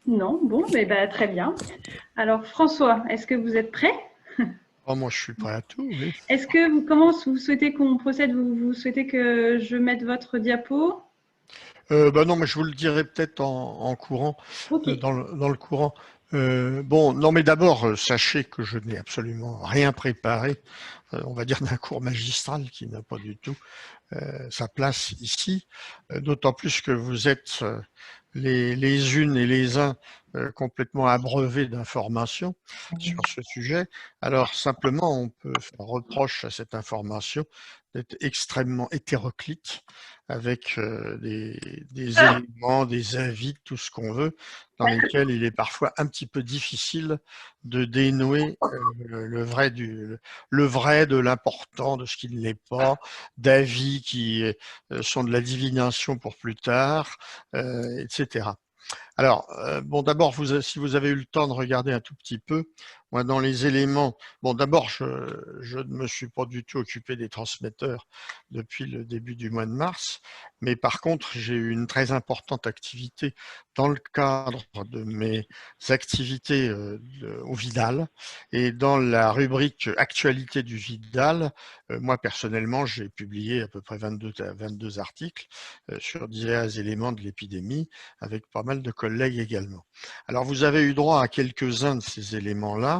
Non, bon, mais bah, très bien. Alors François, est-ce que vous êtes prêt? Oh, moi, je suis prêt à tout, oui. Est-ce que comment vous souhaitez qu'on procède? Vous souhaitez que je mette votre diapo? Bah non, mais je vous le dirai peut-être en courant, Ok. dans le courant. Bon, non, mais d'abord, sachez que je n'ai absolument rien préparé, on va dire d'un cours magistral qui n'a pas du tout sa place ici, d'autant plus que vous êtes les unes et les uns complètement abreuvés d'informations sur ce sujet. Alors simplement, on peut faire reproche à cette information d'être extrêmement hétéroclite, avec des éléments, des avis, tout ce qu'on veut, dans lesquels il est parfois un petit peu difficile de dénouer le vrai de l'important, de ce qui ne l'est pas, d'avis qui sont de la divination pour plus tard, etc. Alors, bon, d'abord, si vous avez eu le temps de regarder un tout petit peu, moi, dans les éléments, bon, d'abord, je ne me suis pas du tout occupé des transmetteurs depuis le début du mois de mars, mais par contre, j'ai eu une très importante activité dans le cadre de mes activités au Vidal, et dans la rubrique actualité du Vidal, moi, personnellement, j'ai publié à peu près 22 articles sur divers éléments de l'épidémie, avec pas mal de collègues également. Alors, vous avez eu droit à quelques-uns de ces éléments-là,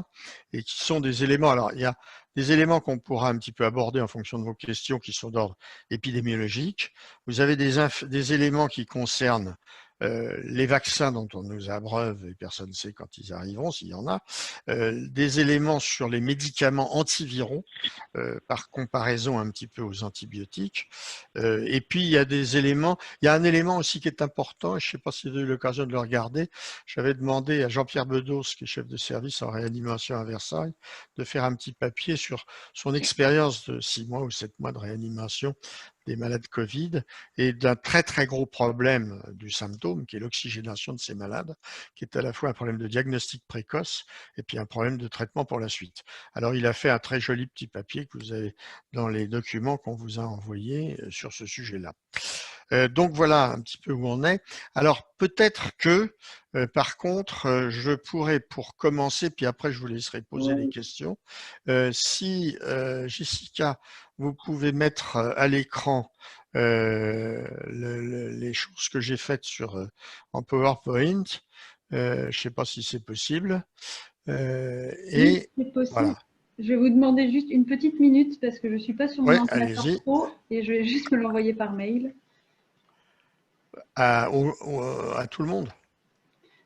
et qui sont des éléments, alors il y a des éléments qu'on pourra un petit peu aborder en fonction de vos questions qui sont d'ordre épidémiologique. Vous avez des éléments qui concernent les vaccins dont on nous abreuve et personne ne sait quand ils arriveront, s'il y en a, des éléments sur les médicaments antiviraux, par comparaison un petit peu aux antibiotiques, et puis il y a des éléments, il y a un élément aussi qui est important, et je ne sais pas si vous avez eu l'occasion de le regarder, j'avais demandé à Jean-Pierre Bedos, qui est chef de service en réanimation à Versailles, de faire un petit papier sur son expérience de 6 mois ou 7 mois de réanimation des malades Covid, et d'un très très gros problème du symptôme, qui est l'oxygénation de ces malades, qui est à la fois un problème de diagnostic précoce et puis un problème de traitement pour la suite. Alors il a fait un très joli petit papier que vous avez dans les documents qu'on vous a envoyés sur ce sujet-là. Donc voilà un petit peu où on est. Alors peut-être que, par contre, je pourrais, pour commencer, puis après je vous laisserai poser les questions, si Jessica, vous pouvez mettre à l'écran les choses que j'ai faites en PowerPoint. Je ne sais pas si c'est possible. Oui, Et c'est possible. voilà. Je vais vous demander juste une petite minute parce que je ne suis pas sur mon Ouais, ordinateur allez-y. pro et je vais juste me l'envoyer par mail. À tout le monde.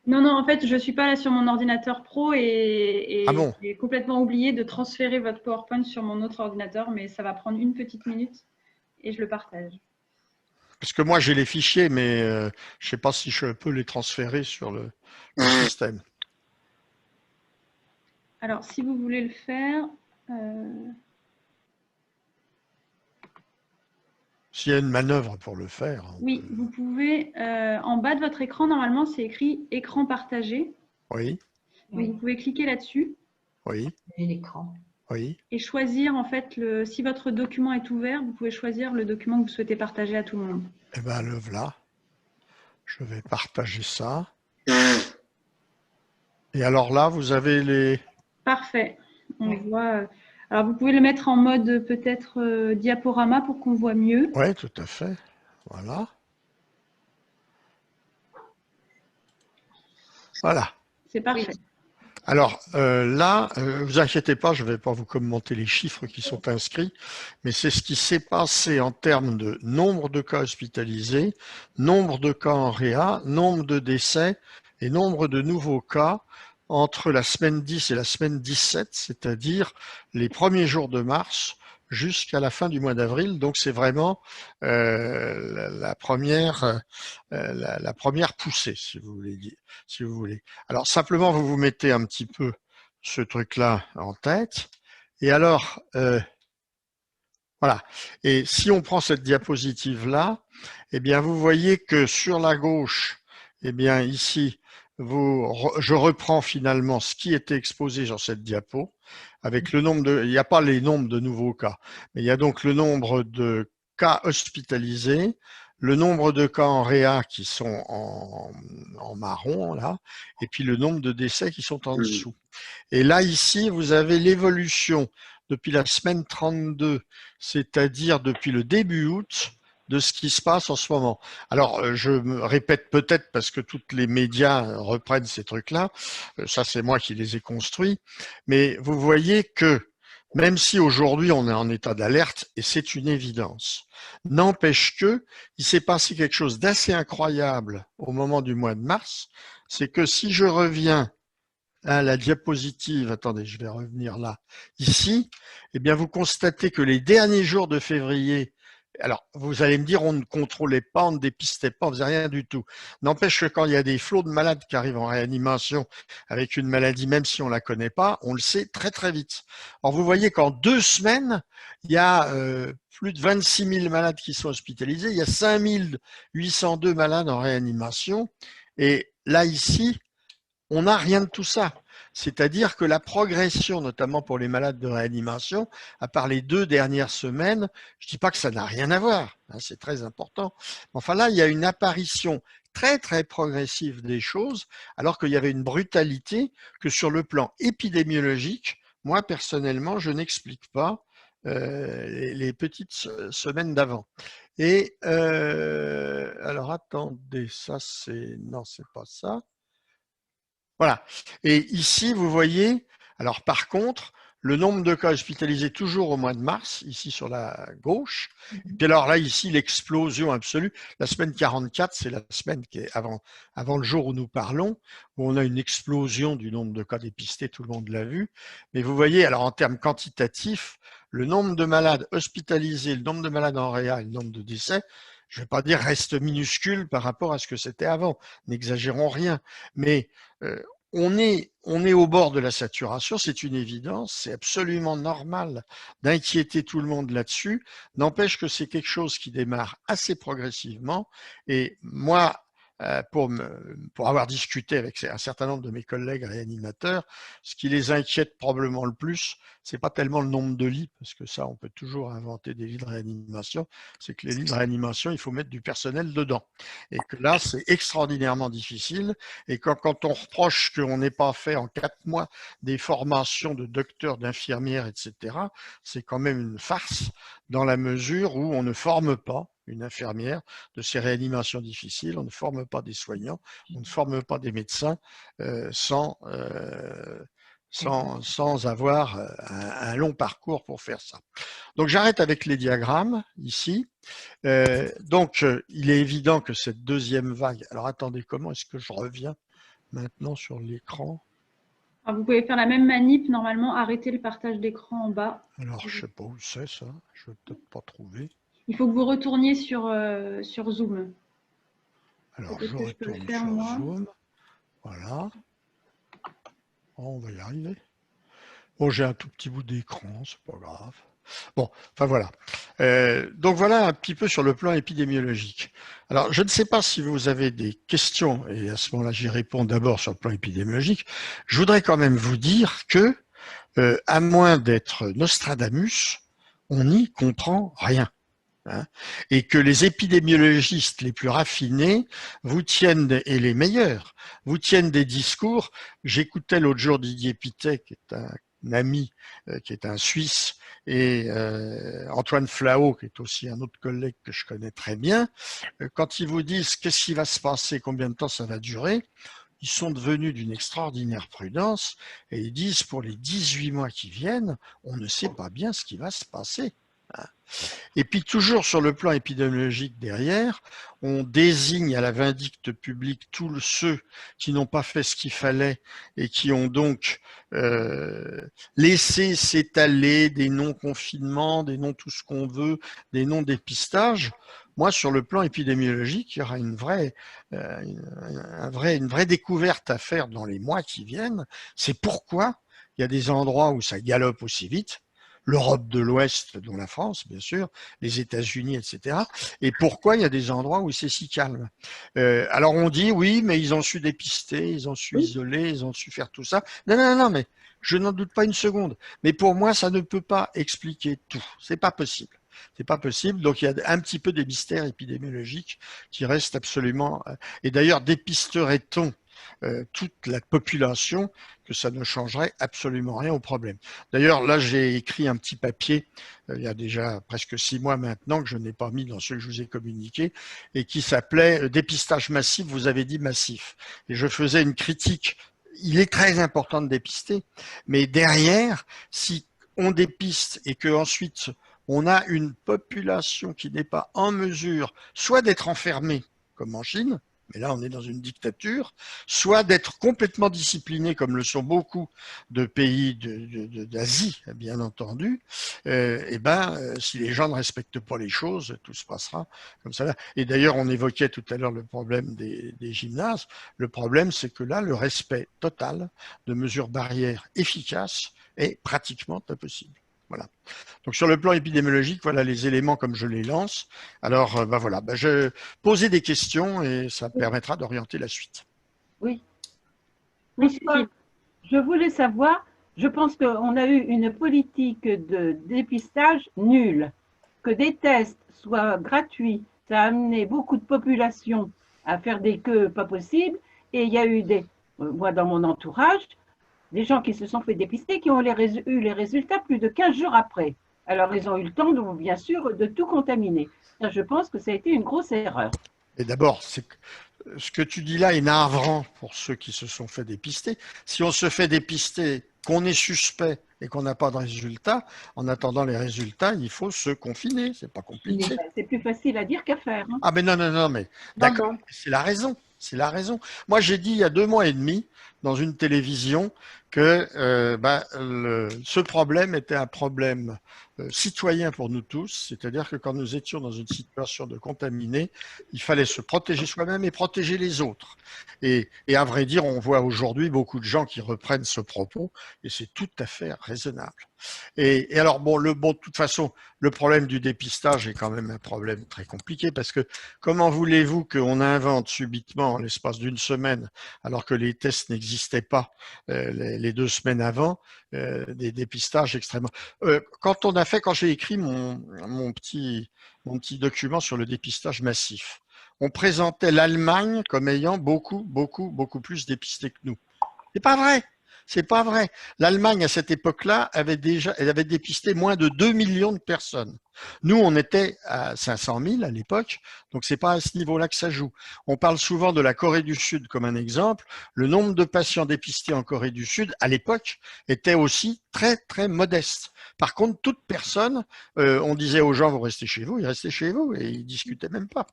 Non, non, en fait, je ne suis pas là sur mon ordinateur pro Ah et bon? j'ai complètement oublié de transférer votre PowerPoint sur mon autre ordinateur, mais ça va prendre une petite minute et je le partage. Parce que moi, j'ai les fichiers, mais je ne sais pas si je peux les transférer sur le système. Alors, si vous voulez le faire, euh, S'il y a une manœuvre pour le faire, on peut. oui, vous pouvez, en bas de votre écran, normalement, c'est écrit écran partagé. Oui, Donc, vous pouvez cliquer là-dessus oui, l'écran. oui. et choisir, en fait, si votre document est ouvert, vous pouvez choisir le document que vous souhaitez partager à tout le monde. Eh bien, le voilà. Je vais partager ça. Et alors là, vous avez les. Parfait. On voit. Alors, vous pouvez le mettre en mode peut-être diaporama pour qu'on voit mieux. Oui, tout à fait. Voilà. Voilà. C'est parfait. Alors là, vous inquiétez pas, je ne vais pas vous commenter les chiffres qui sont inscrits, mais c'est ce qui s'est passé en termes de nombre de cas hospitalisés, nombre de cas en réa, nombre de décès et nombre de nouveaux cas entre la semaine 10 et la semaine 17, c'est-à-dire les premiers jours de mars jusqu'à la fin du mois d'avril. Donc c'est vraiment la première poussée, si vous voulez dire, si vous voulez. Alors simplement, vous vous mettez un petit peu ce truc-là en tête. Et alors, voilà. Et si on prend cette diapositive-là, eh bien, vous voyez que sur la gauche, eh bien, ici, je reprends finalement ce qui était exposé sur cette diapo, avec le nombre de, il n'y a pas les nombres de nouveaux cas, mais il y a donc le nombre de cas hospitalisés, le nombre de cas en réa qui sont en marron, là, et puis le nombre de décès qui sont en dessous. Et là, ici, vous avez l'évolution depuis la semaine 32, c'est-à-dire depuis le début août, de ce qui se passe en ce moment. Alors, je me répète peut-être parce que tous les médias reprennent ces trucs-là, ça c'est moi qui les ai construits, mais vous voyez que même si aujourd'hui on est en état d'alerte, et c'est une évidence, n'empêche que il s'est passé quelque chose d'assez incroyable au moment du mois de mars, c'est que si je reviens à la diapositive, attendez, je vais revenir là, ici, eh bien vous constatez que les derniers jours de février, alors vous allez me dire on ne contrôlait pas, on ne dépistait pas, on ne faisait rien du tout. N'empêche que quand il y a des flots de malades qui arrivent en réanimation avec une maladie, même si on ne la connaît pas, on le sait très très vite. Alors vous voyez qu'en 2 semaines, il y a plus de 26 000 malades qui sont hospitalisés, il y a 5 802 malades en réanimation, et là ici, on n'a rien de tout ça. C'est-à-dire que la progression, notamment pour les malades de réanimation, à part les 2 dernières semaines, je ne dis pas que ça n'a rien à voir, hein, c'est très important. Enfin là, il y a une apparition très très progressive des choses, alors qu'il y avait une brutalité que sur le plan épidémiologique, moi personnellement, je n'explique pas les petites semaines d'avant. Et alors attendez, ça c'est non, c'est pas ça. Voilà. Et ici, vous voyez, alors par contre, le nombre de cas hospitalisés toujours au mois de mars, ici sur la gauche. Et puis alors là, ici, l'explosion absolue. La semaine 44, c'est la semaine qui est avant le jour où nous parlons, où on a une explosion du nombre de cas dépistés, tout le monde l'a vu. Mais vous voyez, alors en termes quantitatifs, le nombre de malades hospitalisés, le nombre de malades en réa et le nombre de décès, je ne vais pas dire reste minuscule par rapport à ce que c'était avant. N'exagérons rien. Mais on est au bord de la saturation, c'est une évidence, c'est absolument normal d'inquiéter tout le monde là-dessus. N'empêche que c'est quelque chose qui démarre assez progressivement. Et moi, pour avoir discuté avec un certain nombre de mes collègues réanimateurs, ce qui les inquiète probablement le plus, c'est pas tellement le nombre de lits, parce que ça, on peut toujours inventer des lits de réanimation, c'est que les lits de réanimation, il faut mettre du personnel dedans. Et que là, c'est extraordinairement difficile. Et quand on reproche qu'on n'ait pas fait en 4 mois des formations de docteurs, d'infirmières, etc., c'est quand même une farce dans la mesure où on ne forme pas une infirmière de ces réanimations difficiles, on ne forme pas des soignants, on ne forme pas des médecins sans avoir un long parcours pour faire ça. Donc j'arrête avec les diagrammes ici. Donc il est évident que cette deuxième vague, alors attendez, comment est-ce que je reviens maintenant sur l'écran? Alors, vous pouvez faire la même manip, normalement, arrêter le partage d'écran en bas. Alors je ne sais pas où c'est ça, je ne vais peut-être pas trouver. Il faut que vous retourniez sur Zoom. Alors je retourne sur Zoom, voilà. Oh, on va y arriver. Bon, j'ai un tout petit bout d'écran, c'est pas grave. Bon, enfin voilà. Donc voilà un petit peu sur le plan épidémiologique. Alors, je ne sais pas si vous avez des questions, et à ce moment-là, j'y réponds d'abord sur le plan épidémiologique. Je voudrais quand même vous dire que, à moins d'être Nostradamus, on n'y comprend rien. Hein, et que les épidémiologistes les plus raffinés vous tiennent, et les meilleurs, vous tiennent des discours. J'écoutais l'autre jour Didier Pittet, qui est un ami, qui est un Suisse, et Antoine Flao, qui est aussi un autre collègue que je connais très bien. Quand ils vous disent qu'est-ce qui va se passer, combien de temps ça va durer, ils sont devenus d'une extraordinaire prudence, et ils disent pour les 18 mois qui viennent, on ne sait pas bien ce qui va se passer. Et puis toujours sur le plan épidémiologique derrière, on désigne à la vindicte publique tous ceux qui n'ont pas fait ce qu'il fallait et qui ont donc laissé s'étaler des non-confinements, des non-tout ce qu'on veut, des non-dépistages. Moi, sur le plan épidémiologique, il y aura une vraie découverte à faire dans les mois qui viennent. C'est pourquoi il y a des endroits où ça galope aussi vite, l'Europe de l'Ouest, dont la France, bien sûr, les États-Unis, etc. Et pourquoi il y a des endroits où c'est si calme. Alors on dit, oui, mais ils ont su dépister, ils ont su isoler, ils ont su faire tout ça. Non, non, non, mais je n'en doute pas une seconde. Mais pour moi, ça ne peut pas expliquer tout. C'est pas possible. C'est pas possible. Donc il y a un petit peu des mystères épidémiologiques qui restent absolument. Et d'ailleurs, dépisterait-on toute la population, que ça ne changerait absolument rien au problème. D'ailleurs, là, j'ai écrit un petit papier, il y a déjà presque 6 mois maintenant, que je n'ai pas mis dans ceux que je vous ai communiqués, et qui s'appelait Dépistage massif, vous avez dit massif. Et je faisais une critique. Il est très important de dépister, mais derrière, si on dépiste et que ensuite on a une population qui n'est pas en mesure soit d'être enfermée, comme en Chine, mais là on est dans une dictature, soit d'être complètement disciplinée, comme le sont beaucoup de pays d'Asie, bien entendu, si les gens ne respectent pas les choses, tout se passera comme ça. Et d'ailleurs, on évoquait tout à l'heure le problème des gymnases. Le problème, c'est que là, le respect total de mesures barrières efficaces est pratiquement impossible. Voilà. Donc sur le plan épidémiologique, voilà les éléments comme je les lance. Alors voilà, je posais des questions et ça permettra d'orienter la suite. Oui. François, je voulais savoir, je pense qu'on a eu une politique de dépistage nulle. Que des tests soient gratuits, ça a amené beaucoup de populations à faire des queues pas possibles. Et il y a eu moi dans mon entourage, des gens qui se sont fait dépister, qui ont eu les résultats plus de 15 jours après. Alors, ils ont eu le temps, bien sûr, de tout contaminer. Ça, je pense que ça a été une grosse erreur. Et d'abord, ce que tu dis là est navrant pour ceux qui se sont fait dépister. Si on se fait dépister, qu'on est suspect et qu'on n'a pas de résultat, en attendant les résultats, il faut se confiner. C'est pas compliqué. C'est plus facile à dire qu'à faire. Hein. Ah, mais non, mais d'accord, c'est la raison. C'est la raison. Moi, j'ai dit il y a 2 mois et demi dans une télévision que ce problème était un problème citoyen pour nous tous, c'est-à-dire que quand nous étions dans une situation de contaminé, il fallait se protéger soi-même et protéger les autres. Et à vrai dire, on voit aujourd'hui beaucoup de gens qui reprennent ce propos et c'est tout à fait raisonnable. Et alors, de toute façon, le problème du dépistage est quand même un problème très compliqué parce que comment voulez-vous qu'on invente subitement en l'espace d'une semaine, alors que les tests n'existaient pas les 2 semaines avant, des dépistages extrêmement. Quand j'ai écrit mon petit document sur le dépistage massif, on présentait l'Allemagne comme ayant beaucoup plus dépisté que nous. C'est pas vrai. C'est pas vrai. L'Allemagne, à cette époque-là, elle avait dépisté moins de 2 millions de personnes. Nous, on était à 500 000 à l'époque, donc c'est pas à ce niveau-là que ça joue. On parle souvent de la Corée du Sud comme un exemple. Le nombre de patients dépistés en Corée du Sud, à l'époque, était aussi très, très modeste. Par contre, toute personne, on disait aux gens, vous restez chez vous, ils restaient chez vous et ils discutaient même pas.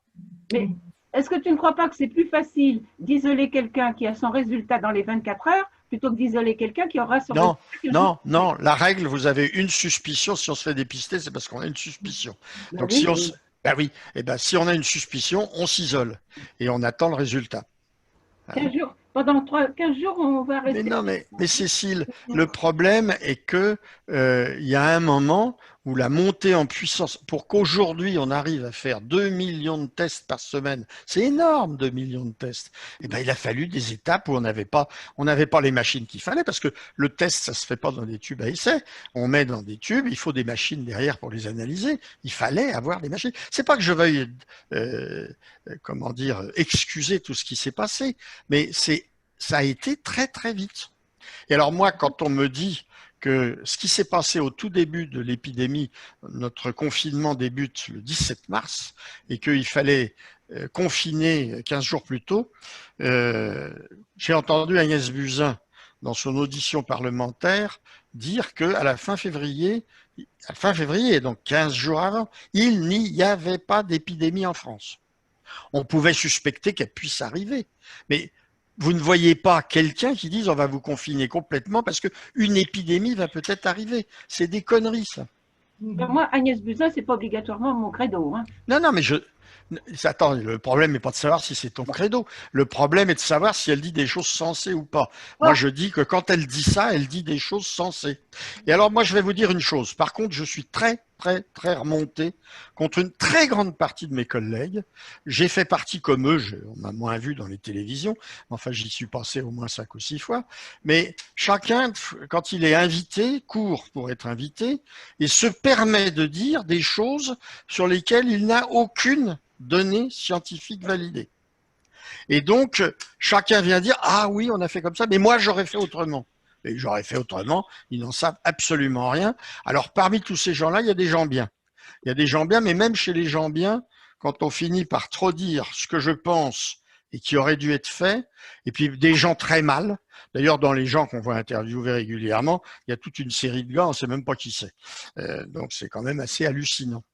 Mais est-ce que tu ne crois pas que c'est plus facile d'isoler quelqu'un qui a son résultat dans les 24 heures plutôt que d'isoler quelqu'un qui aura son résultat? Non. La règle, vous avez une suspicion. Si on se fait dépister, c'est parce qu'on a une suspicion. Donc, si on a une suspicion, on s'isole et on attend le résultat. 15 jours. Pendant 15 jours, on va rester. Mais Cécile, le problème est que il y a un moment où la montée en puissance, pour qu'aujourd'hui on arrive à faire 2 millions de tests par semaine, c'est énorme 2 millions de tests. Et il a fallu des étapes où on n'avait pas les machines qu'il fallait, parce que le test, ça se fait pas dans des tubes à essai. On met dans des tubes, il faut des machines derrière pour les analyser. Il fallait avoir des machines. C'est pas que je veuille, excuser tout ce qui s'est passé, mais ça a été très très vite. Et alors moi, quand on me dit que ce qui s'est passé au tout début de l'épidémie, notre confinement débute le 17 mars, et qu'il fallait confiner 15 jours plus tôt, j'ai entendu Agnès Buzyn, dans son audition parlementaire, dire qu'à la fin février, donc 15 jours avant, il n'y avait pas d'épidémie en France. On pouvait suspecter qu'elle puisse arriver, mais vous ne voyez pas quelqu'un qui dise on va vous confiner complètement parce qu'une épidémie va peut-être arriver. C'est des conneries, ça. Moi, Agnès Buzyn, c'est pas obligatoirement mon credo. Hein. Non, mais attends, le problème n'est pas de savoir si c'est ton credo. Le problème est de savoir si elle dit des choses sensées ou pas. Moi, je dis que quand elle dit ça, elle dit des choses sensées. Et alors, moi, je vais vous dire une chose. Par contre, je suis très, très, très remonté contre une très grande partie de mes collègues. J'ai fait partie comme eux, on m'a moins vu dans les télévisions, enfin j'y suis passé au moins 5 ou 6 fois, mais chacun, quand il est invité, court pour être invité et se permet de dire des choses sur lesquelles il n'a aucune donnée scientifique validée. Et donc, chacun vient dire « Ah oui, on a fait comme ça, mais moi j'aurais fait autrement ». Et j'aurais fait autrement, ils n'en savent absolument rien. Alors, parmi tous ces gens-là, il y a des gens bien. Il y a des gens bien, mais même chez les gens bien, quand on finit par trop dire ce que je pense et qui aurait dû être fait, et puis des gens très mal. D'ailleurs, dans les gens qu'on voit interviewer régulièrement, il y a toute une série de gars, on ne sait même pas qui c'est. Donc, c'est quand même assez hallucinant.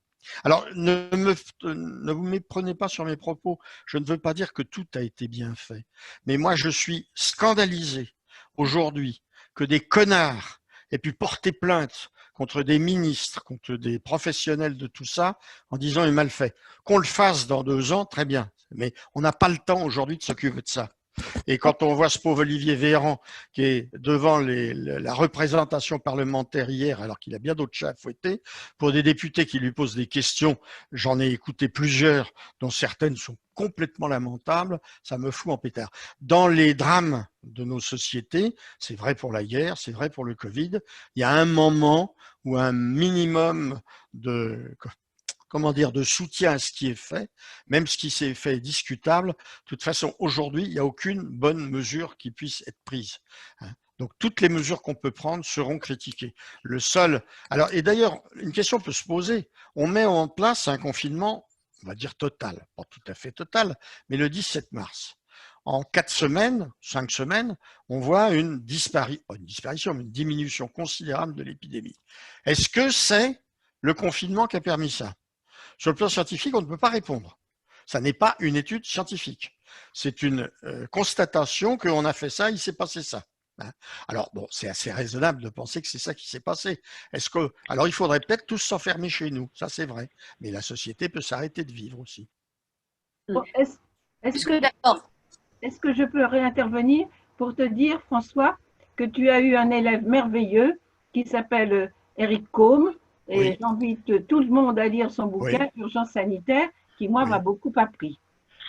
Alors, ne vous méprenez pas sur mes propos. Je ne veux pas dire que tout a été bien fait. Mais moi, je suis scandalisé aujourd'hui que des connards aient pu porter plainte contre des ministres, contre des professionnels de tout ça, en disant il est mal fait. Qu'on le fasse dans 2 ans, très bien. Mais on n'a pas le temps aujourd'hui de s'occuper de ça. Et quand on voit ce pauvre Olivier Véran qui est devant la représentation parlementaire hier, alors qu'il a bien d'autres chats à fouetter, pour des députés qui lui posent des questions, j'en ai écouté plusieurs, dont certaines sont complètement lamentables, ça me fout en pétard. Dans les drames de nos sociétés, c'est vrai pour la guerre, c'est vrai pour le Covid, il y a un moment où un minimum de de soutien à ce qui est fait, même ce qui s'est fait est discutable. De toute façon, aujourd'hui, il n'y a aucune bonne mesure qui puisse être prise. Donc, toutes les mesures qu'on peut prendre seront critiquées. Le seul. Alors, et d'ailleurs, une question peut se poser. On met en place un confinement, on va dire total, pas tout à fait total, mais le 17 mars. En 4 semaines, 5 semaines, on voit une disparition, mais une diminution considérable de l'épidémie. Est-ce que c'est le confinement qui a permis ça? Sur le plan scientifique, on ne peut pas répondre. Ça n'est pas une étude scientifique. C'est une constatation qu'on a fait ça, il s'est passé ça. Alors, bon, c'est assez raisonnable de penser que c'est ça qui s'est passé. Alors, il faudrait peut-être tous s'enfermer chez nous, ça c'est vrai. Mais la société peut s'arrêter de vivre aussi. Bon, est-ce que je peux réintervenir pour te dire, François, que tu as eu un élève merveilleux qui s'appelle Eric Combe, et Oui. j'invite tout le monde à lire son bouquin, Oui. Urgence sanitaire, qui, moi, m'a beaucoup appris.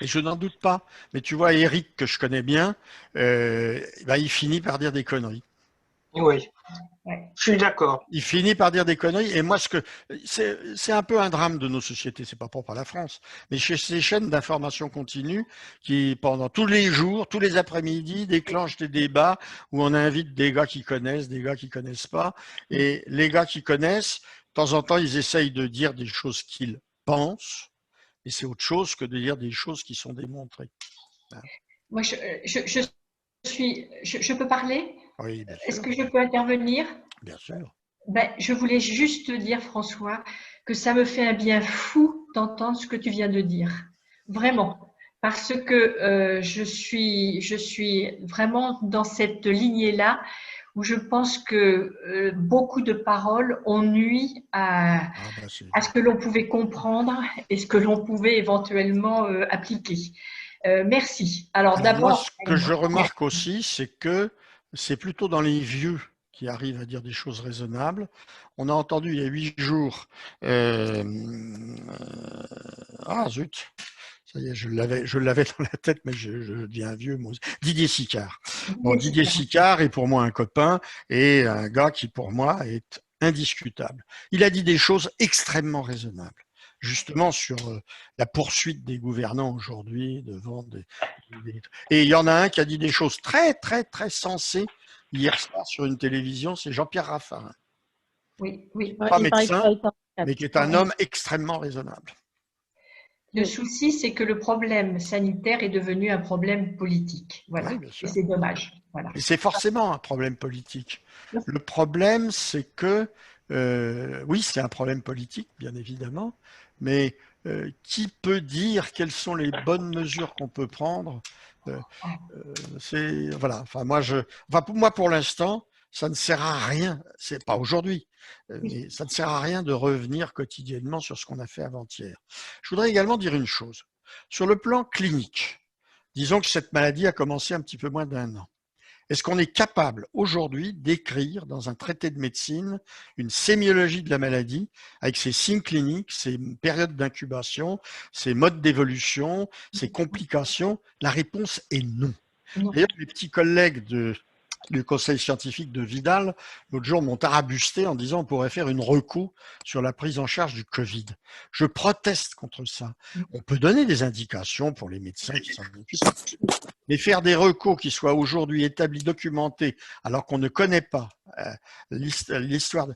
Et je n'en doute pas. Mais tu vois, Eric, que je connais bien, il finit par dire des conneries. Oui, je suis d'accord. Il finit par dire des conneries. Et moi, c'est un peu un drame de nos sociétés. C'est pas propre à la France, mais chez ces chaînes d'information continue qui, pendant tous les jours, tous les après-midi, déclenchent des débats où on invite des gars qui connaissent, des gars qui connaissent pas. Et les gars qui connaissent, de temps en temps, ils essayent de dire des choses qu'ils pensent. Et c'est autre chose que de dire des choses qui sont démontrées. Moi, je peux parler? Oui, bien sûr. Est-ce que je peux intervenir? Bien sûr. Je voulais juste te dire, François, que ça me fait un bien fou d'entendre ce que tu viens de dire. Vraiment. Parce que je suis vraiment dans cette lignée-là où je pense que beaucoup de paroles ont nui à ce que l'on pouvait comprendre et ce que l'on pouvait éventuellement appliquer. Merci. Alors d'abord, moi, ce que je remarque aussi, c'est que c'est plutôt dans les vieux qui arrivent à dire des choses raisonnables. On a entendu il y a 8 jours, zut, ça y est, je l'avais dans la tête, mais je deviens vieux, moi. Didier Sicard. Bon, Didier Sicard est pour moi un copain et un gars qui pour moi est indiscutable. Il a dit des choses extrêmement raisonnables, justement sur la poursuite des gouvernants aujourd'hui devant Et il y en a un qui a dit des choses très, très, très sensées hier soir sur une télévision, c'est Jean-Pierre Raffarin. Oui, oui. Pas médecin, mais qui est un homme extrêmement raisonnable. Le souci, c'est que le problème sanitaire est devenu un problème politique. Voilà. Oui, bien sûr. Et c'est dommage. Voilà. Et c'est forcément un problème politique. Le problème, c'est que, oui, c'est un problème politique, bien évidemment, mais qui peut dire quelles sont les bonnes mesures qu'on peut prendre? Voilà. Enfin, moi, pour l'instant, ça ne sert à rien. C'est pas aujourd'hui, mais ça ne sert à rien de revenir quotidiennement sur ce qu'on a fait avant-hier. Je voudrais également dire une chose. Sur le plan clinique, disons que cette maladie a commencé un petit peu moins d'1 an. Est-ce qu'on est capable aujourd'hui d'écrire dans un traité de médecine une sémiologie de la maladie avec ses signes cliniques, ses périodes d'incubation, ses modes d'évolution, ses complications? La réponse est non. D'ailleurs, les petits collègues du conseil scientifique de Vidal, l'autre jour, m'ont arabusté en disant qu'on pourrait faire une reco sur la prise en charge du Covid. Je proteste contre ça. On peut donner des indications pour les médecins qui s'en occupent, mais faire des recos qui soient aujourd'hui établis, documentés, alors qu'on ne connaît pas l'histoire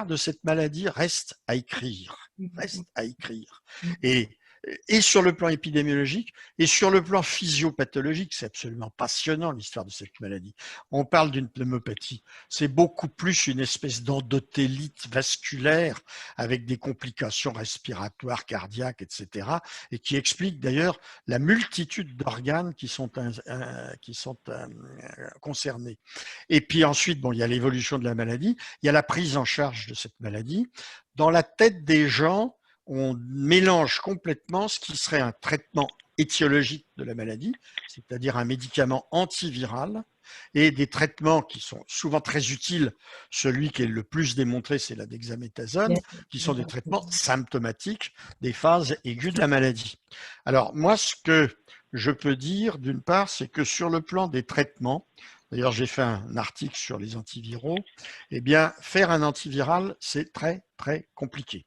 de cette maladie, reste à écrire. Reste à écrire. Et sur le plan épidémiologique et sur le plan physiopathologique, c'est absolument passionnant l'histoire de cette maladie. On parle d'une pneumopathie, c'est beaucoup plus une espèce d'endothélite vasculaire avec des complications respiratoires, cardiaques, etc. et qui explique d'ailleurs la multitude d'organes qui sont concernés. Et puis ensuite, bon, il y a l'évolution de la maladie, il y a la prise en charge de cette maladie. Dans la tête des gens, on mélange complètement ce qui serait un traitement étiologique de la maladie, c'est-à-dire un médicament antiviral, et des traitements qui sont souvent très utiles. Celui qui est le plus démontré, c'est la dexaméthasone, qui sont des traitements symptomatiques des phases aiguës de la maladie. Alors moi, ce que je peux dire, d'une part, c'est que sur le plan des traitements, d'ailleurs j'ai fait un article sur les antiviraux, eh bien faire un antiviral, c'est très très compliqué.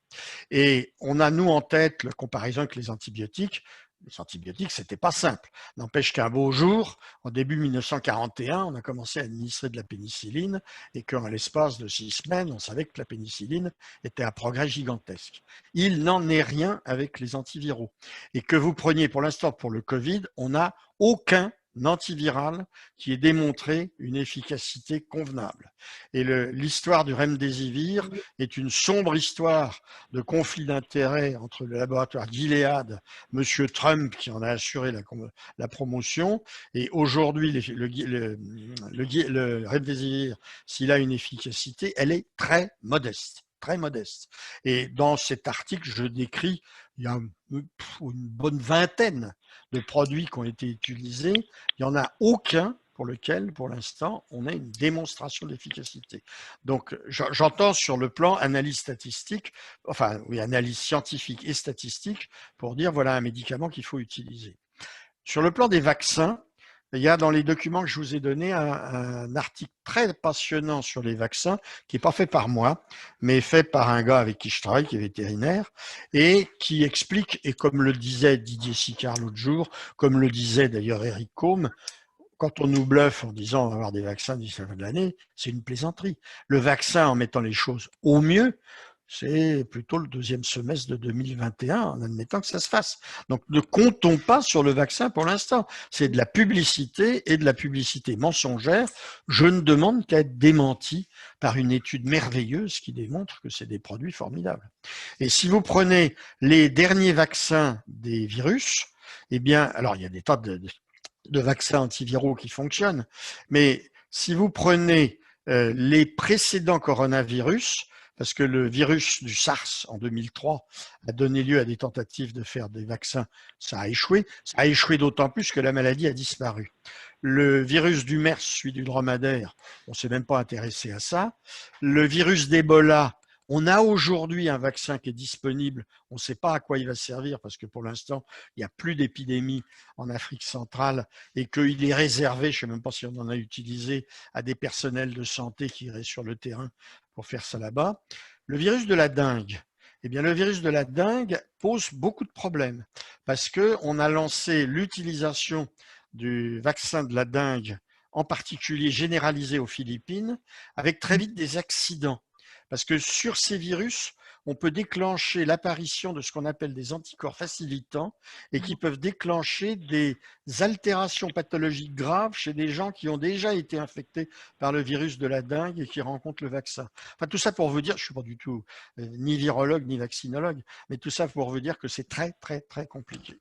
Et on a nous en tête la comparaison avec les antibiotiques. Les antibiotiques, c'était pas simple. N'empêche qu'un beau jour, en début 1941, on a commencé à administrer de la pénicilline et qu'en l'espace de 6 semaines, on savait que la pénicilline était un progrès gigantesque. Il n'en est rien avec les antiviraux. Et que vous preniez pour l'instant pour le Covid, on n'a aucun antiviral qui ait démontré une efficacité convenable. Et l'histoire du remdesivir est une sombre histoire de conflit d'intérêts entre le laboratoire Gilead, M. Trump qui en a assuré la promotion, et aujourd'hui le remdesivir, s'il a une efficacité, elle est très modeste. Très modeste. Et dans cet article, je décris, il y a une bonne vingtaine de produits qui ont été utilisés. Il n'y en a aucun pour lequel, pour l'instant, on a une démonstration d'efficacité. Donc, j'entends sur le plan analyse statistique, enfin, oui, analyse scientifique et statistique, pour dire voilà un médicament qu'il faut utiliser. Sur le plan des vaccins, il y a dans les documents que je vous ai donnés un article très passionnant sur les vaccins, qui n'est pas fait par moi, mais fait par un gars avec qui je travaille, qui est vétérinaire, et qui explique, et comme le disait Didier Sicard l'autre jour, comme le disait d'ailleurs Eric Combe, quand on nous bluffe en disant on va avoir des vaccins d'ici la fin de l'année, c'est une plaisanterie. Le vaccin, en mettant les choses au mieux, c'est plutôt le deuxième semestre de 2021, en admettant que ça se fasse. Donc, ne comptons pas sur le vaccin pour l'instant. C'est de la publicité et de la publicité mensongère. Je ne demande qu'à être démenti par une étude merveilleuse qui démontre que c'est des produits formidables. Et si vous prenez les derniers vaccins des virus, eh bien, alors il y a des tas de vaccins antiviraux qui fonctionnent, mais si vous prenez les précédents coronavirus, parce que le virus du SARS en 2003 a donné lieu à des tentatives de faire des vaccins, ça a échoué. Ça a échoué d'autant plus que la maladie a disparu. Le virus du MERS, celui du dromadaire, on ne s'est même pas intéressé à ça. Le virus d'Ebola, on a aujourd'hui un vaccin qui est disponible. On ne sait pas à quoi il va servir parce que pour l'instant, il n'y a plus d'épidémie en Afrique centrale et qu'il est réservé, je ne sais même pas si on en a utilisé, à des personnels de santé qui iraient sur le terrain pour faire ça là-bas. Le virus de la dengue. Eh bien, le virus de la dengue pose beaucoup de problèmes parce qu'on a lancé l'utilisation du vaccin de la dengue, en particulier généralisé aux Philippines, avec très vite des accidents. Parce que sur ces virus, on peut déclencher l'apparition de ce qu'on appelle des anticorps facilitants et qui peuvent déclencher des altérations pathologiques graves chez des gens qui ont déjà été infectés par le virus de la dengue et qui rencontrent le vaccin. Enfin, tout ça pour vous dire, je ne suis pas du tout ni virologue ni vaccinologue, mais tout ça pour vous dire que c'est très, très, très compliqué.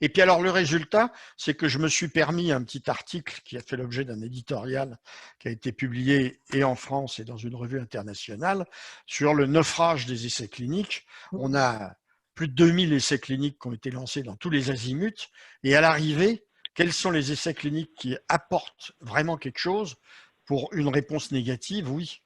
Et puis alors le résultat, c'est que je me suis permis un petit article qui a fait l'objet d'un éditorial qui a été publié et en France et dans une revue internationale sur le naufrage des essais cliniques. On a plus de 2000 essais cliniques qui ont été lancés dans tous les azimuts et à l'arrivée, quels sont les essais cliniques qui apportent vraiment quelque chose pour une réponse négative? Oui.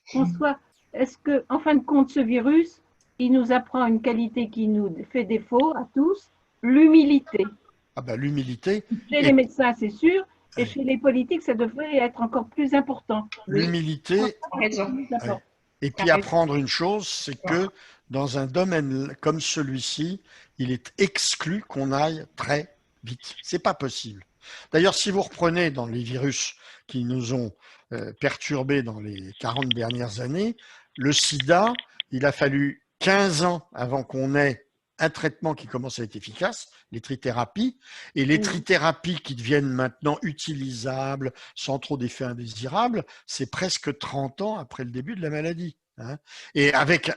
François, est-ce que, en fin de compte, ce virus, il nous apprend une qualité qui nous fait défaut à tous, l'humilité. Ah ben, l'humilité. Chez les médecins, c'est sûr, et Ouais. chez les politiques, ça devrait être encore plus important. L'humilité. Raison. Ouais. Et puis apprendre une chose, c'est que dans un domaine comme celui-ci, il est exclu qu'on aille très vite. C'est pas possible. D'ailleurs, si vous reprenez dans les virus qui nous ont perturbés dans les 40 dernières années, le sida, il a fallu 15 ans avant qu'on ait un traitement qui commence à être efficace, les trithérapies, et les trithérapies qui deviennent maintenant utilisables sans trop d'effets indésirables, c'est presque 30 ans après le début de la maladie. Hein. Et avec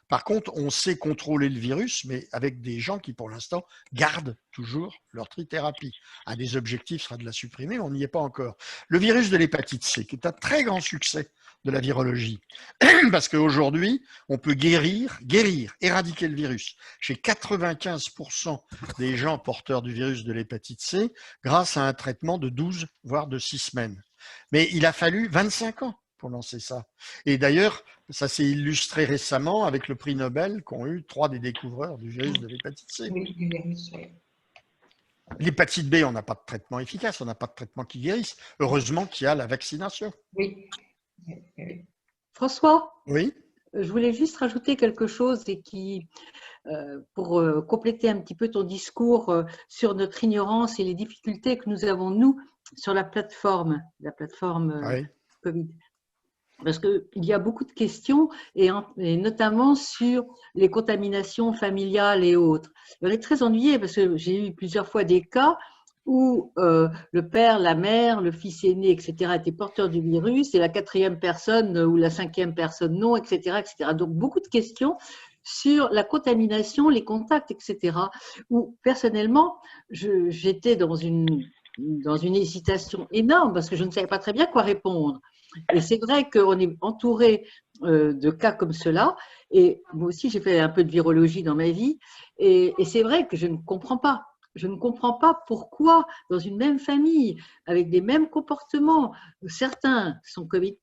par contre, on sait contrôler le virus, mais avec des gens qui, pour l'instant, gardent toujours leur trithérapie. Un des objectifs sera de la supprimer, mais on n'y est pas encore. Le virus de l'hépatite C, qui est un très grand succès de la virologie, parce qu'aujourd'hui, on peut guérir, éradiquer le virus chez 95% des gens porteurs du virus de l'hépatite C grâce à un traitement de 12, voire de 6 semaines. Mais il a fallu 25 ans pour lancer ça. Et d'ailleurs, ça s'est illustré récemment avec le prix Nobel qu'ont eu 3 des découvreurs du virus de l'hépatite C. Oui, du virus, oui. L'hépatite B, on n'a pas de traitement efficace, on n'a pas de traitement qui guérisse. Heureusement qu'il y a la vaccination. Oui. François, Oui. je voulais juste rajouter quelque chose et pour compléter un petit peu ton discours sur notre ignorance et les difficultés que nous avons, nous, sur la plateforme Oui. Covid. Parce qu'il y a beaucoup de questions, et notamment sur les contaminations familiales et autres. On est très ennuyé parce que j'ai eu plusieurs fois des cas où le père, la mère, le fils aîné, etc., étaient porteurs du virus, et la 4e personne ou la 5e personne non, etc., etc. Donc, beaucoup de questions sur la contamination, les contacts, etc., où personnellement, j'étais dans une hésitation énorme parce que je ne savais pas très bien quoi répondre. Et c'est vrai qu'on est entouré de cas comme cela, et moi aussi j'ai fait un peu de virologie dans ma vie, et c'est vrai que je ne comprends pas. Je ne comprends pas pourquoi, dans une même famille, avec des mêmes comportements, certains sont Covid+,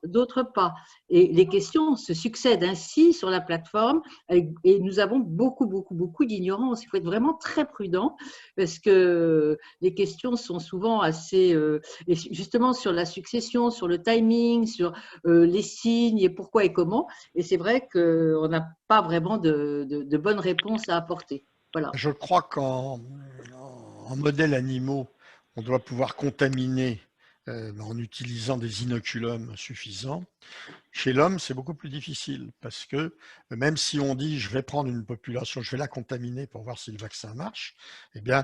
d'autres pas. Et les questions se succèdent ainsi sur la plateforme, et nous avons beaucoup d'ignorance. Il faut être vraiment très prudent, parce que les questions sont souvent assez… et justement sur la succession, sur le timing, sur les signes, et pourquoi et comment. Et c'est vrai qu'on n'a pas vraiment de bonnes réponses à apporter. Voilà. Je crois qu'en modèle animaux, on doit pouvoir contaminer en utilisant des inoculums suffisants. Chez l'homme, c'est beaucoup plus difficile parce que même si on dit je vais prendre une population, je vais la contaminer pour voir si le vaccin marche, eh bien,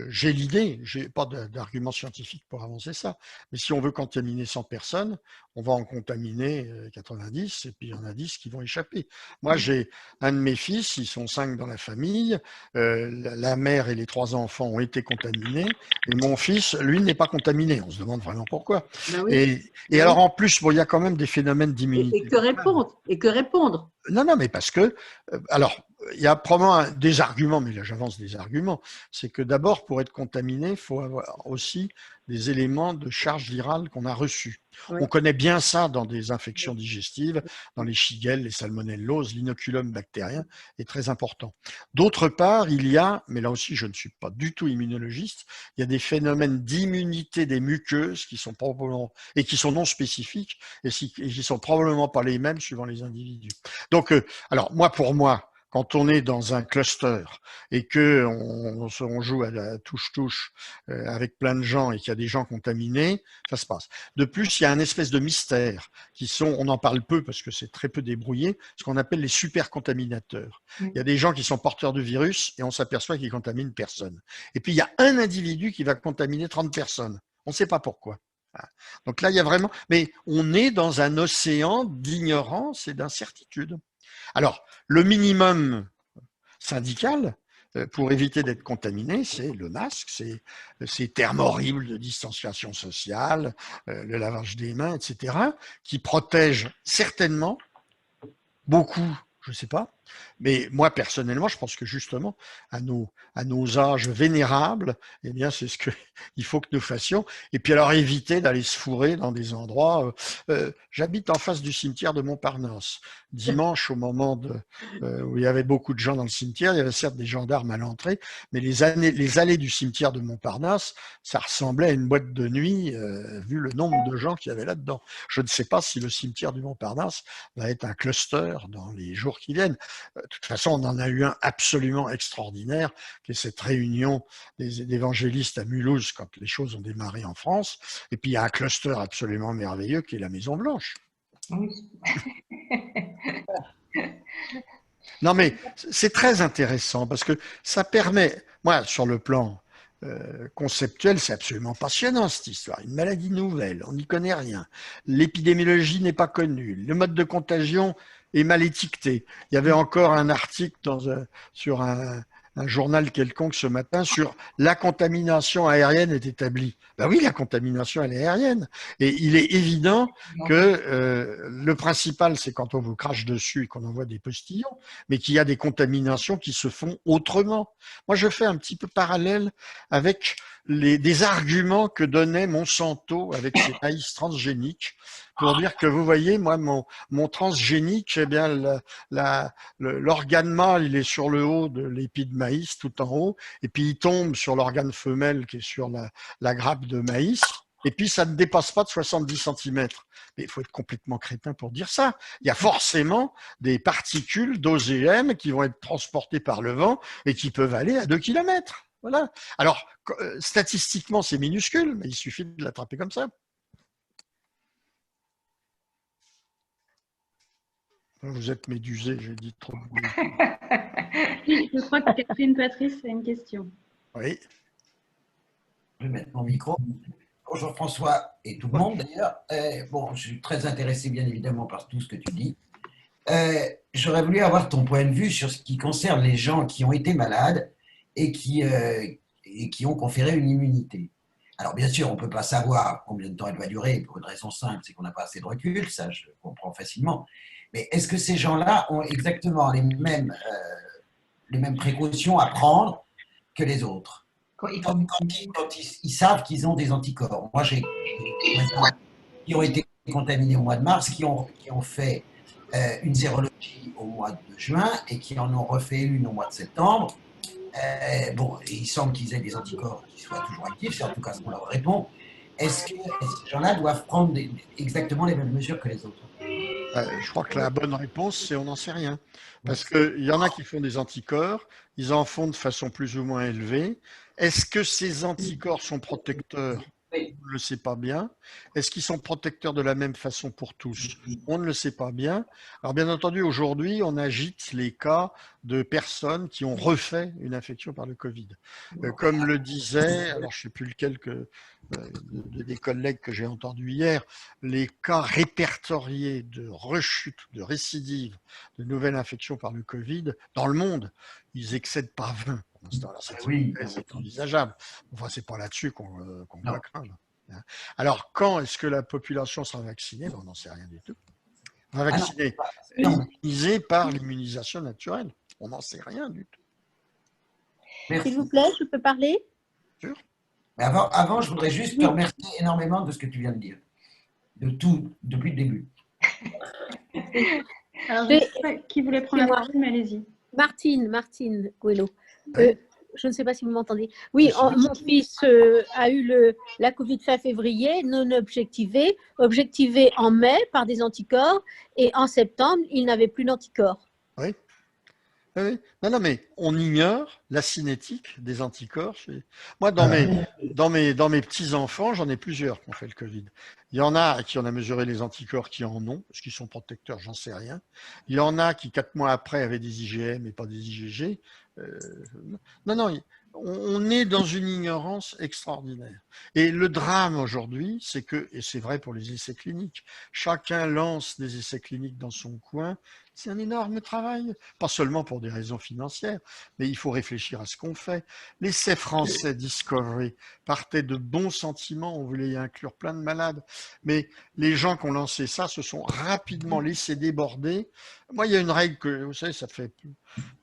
j'ai l'idée, je n'ai pas d'argument scientifique pour avancer ça, mais si on veut contaminer 100 personnes, on va en contaminer 90 et puis il y en a 10 qui vont échapper. Moi, j'ai un de mes fils, ils sont 5 dans la famille, la mère et les 3 enfants ont été contaminés et mon fils, lui, n'est pas contaminé. On se demande vraiment pourquoi. Ben oui. Et alors en plus, bon, il y a quand même des phénomènes d'immunité. Et que répondre. Non, mais parce que, alors, il y a probablement des arguments, mais là j'avance des arguments, c'est que d'abord, pour être contaminé, il faut avoir aussi des éléments de charge virale qu'on a reçus. Oui. On connaît bien ça dans des infections digestives, dans les shigelles, les salmonelloses, l'inoculum bactérien est très important. D'autre part, il y a, mais là aussi je ne suis pas du tout immunologiste, il y a des phénomènes d'immunité des muqueuses qui sont probablement, et qui sont non spécifiques, et qui sont probablement pas les mêmes suivant les individus. Donc, alors pour moi, quand on est dans un cluster et que on joue à la touche-touche avec plein de gens et qu'il y a des gens contaminés, ça se passe. De plus, il y a un espèce de mystère qui sont, on en parle peu parce que c'est très peu débrouillé, ce qu'on appelle les supercontaminateurs. Il y a des gens qui sont porteurs du virus et on s'aperçoit qu'ils contaminent personne. Et puis, il y a un individu qui va contaminer 30 personnes. On ne sait pas pourquoi. Donc là, il y a vraiment… Mais on est dans un océan d'ignorance et d'incertitude. Alors, le minimum syndical, pour éviter d'être contaminé, c'est le masque, c'est ces termes horribles de distanciation sociale, le lavage des mains, etc., qui protègent certainement beaucoup, Je ne sais pas. Mais moi, personnellement, je pense que justement, à nos âges vénérables, eh bien, c'est ce qu'il faut que nous fassions. Et puis alors, éviter d'aller se fourrer dans des endroits. J'habite en face du cimetière de Montparnasse. Dimanche, au moment où il y avait beaucoup de gens dans le cimetière, il y avait certes des gendarmes à l'entrée, mais les allées du cimetière de Montparnasse, ça ressemblait à une boîte de nuit, vu le nombre de gens qu'il y avait là-dedans. Je ne sais pas si le cimetière du Montparnasse va être un cluster dans les jours qui viennent. De toute façon, on en a eu un absolument extraordinaire, qui est cette réunion d'évangélistes à Mulhouse quand les choses ont démarré en France. Et puis, il y a un cluster absolument merveilleux qui est la Maison Blanche. Oui. Non, mais c'est très intéressant parce que ça permet, moi, sur le plan conceptuel, c'est absolument passionnant cette histoire. Une maladie nouvelle, on n'y connaît rien. L'épidémiologie n'est pas connue. Le mode de contagion est mal étiqueté. Il y avait encore un article sur un journal quelconque ce matin sur la contamination aérienne est établie. Ben oui, la contamination elle est aérienne. Et il est évident que le principal, c'est quand on vous crache dessus et qu'on envoie des postillons, mais qu'il y a des contaminations qui se font autrement. Moi, je fais un petit peu parallèle avec des arguments que donnait Monsanto avec ses maïs transgéniques pour dire que vous voyez, moi, mon transgénique, eh bien, l'organe mâle, il est sur le haut de l'épi de maïs, tout en haut, et puis il tombe sur l'organe femelle qui est sur la grappe de maïs, et puis ça ne dépasse pas de 70 cm. Mais il faut être complètement crétin pour dire ça. Il y a forcément des particules d'OGM qui vont être transportées par le vent et qui peuvent aller à 2 km. Voilà. Alors, statistiquement, c'est minuscule, mais il suffit de l'attraper comme ça. Vous êtes médusé, j'ai dit trop. Je crois que Catherine Patrice a une question. Oui. Je vais mettre mon micro. Bonjour François et tout le monde d'ailleurs. Bon, je suis très intéressé bien évidemment par tout ce que tu dis. J'aurais voulu avoir ton point de vue sur ce qui concerne les gens qui ont été malades et qui ont conféré une immunité. Alors bien sûr, on ne peut pas savoir combien de temps elle va durer pour une raison simple, c'est qu'on n'a pas assez de recul, ça je comprends facilement. Mais est-ce que ces gens-là ont exactement les mêmes précautions à prendre que les autres quand ils savent qu'ils ont des anticorps? Moi, j'ai des voisins qui ont été contaminés au mois de mars, qui ont fait une sérologie au mois de juin et qui en ont refait une au mois de septembre. Bon, il semble qu'ils aient des anticorps qui soient toujours actifs, c'est en tout cas ce qu'on leur répond. Est-ce que ces gens-là doivent prendre exactement les mêmes mesures que les autres? Je crois que la bonne réponse, c'est on n'en sait rien. Parce qu'il y en a qui font des anticorps, ils en font de façon plus ou moins élevée. Est-ce que ces anticorps sont protecteurs? On ne le sait pas bien. Est-ce qu'ils sont protecteurs de la même façon pour tous? On ne le sait pas bien. Alors bien entendu, aujourd'hui, on agite les cas de personnes qui ont refait une infection par le Covid. Comme le disait, alors je ne sais plus lequel des collègues que j'ai entendu hier, les cas répertoriés de rechute, de récidive, de nouvelles infections par le Covid dans le monde, ils excèdent pas 20. C'est envisageable. Enfin, c'est pas là-dessus qu'on doit craindre. Alors, quand est-ce que la population sera vaccinée? On n'en sait rien du tout. On va vacciner, immunisé par l'immunisation naturelle. On n'en sait rien du tout. S'il vous plaît, je peux parler? Sûr. Mais avant, je voudrais juste te remercier énormément de ce que tu viens de dire. De tout, depuis le début. Alors, je sais pas qui voulait prendre la parole, mais allez-y. Martine Coelho. Je ne sais pas si vous m'entendez. Oui, mon fils a eu la Covid fin février, non objectivé en mai par des anticorps, et en septembre, il n'avait plus d'anticorps. Oui. Oui. Non, mais on ignore la cinétique des anticorps. Moi, dans mes petits-enfants, j'en ai plusieurs qui ont fait le Covid. Il y en a qui on a mesuré les anticorps qui en ont, parce qu'ils sont protecteurs, j'en sais rien. Il y en a qui, 4 mois après, avaient des IgM et pas des IgG. Non, on est dans une ignorance extraordinaire. Et le drame aujourd'hui, c'est que, et c'est vrai pour les essais cliniques, chacun lance des essais cliniques dans son coin. C'est un énorme travail, pas seulement pour des raisons financières, mais il faut réfléchir à ce qu'on fait. L'essai français Discovery partait de bons sentiments, on voulait y inclure plein de malades, mais les gens qui ont lancé ça se sont rapidement laissés déborder. Moi, il y a une règle que, vous savez, ça fait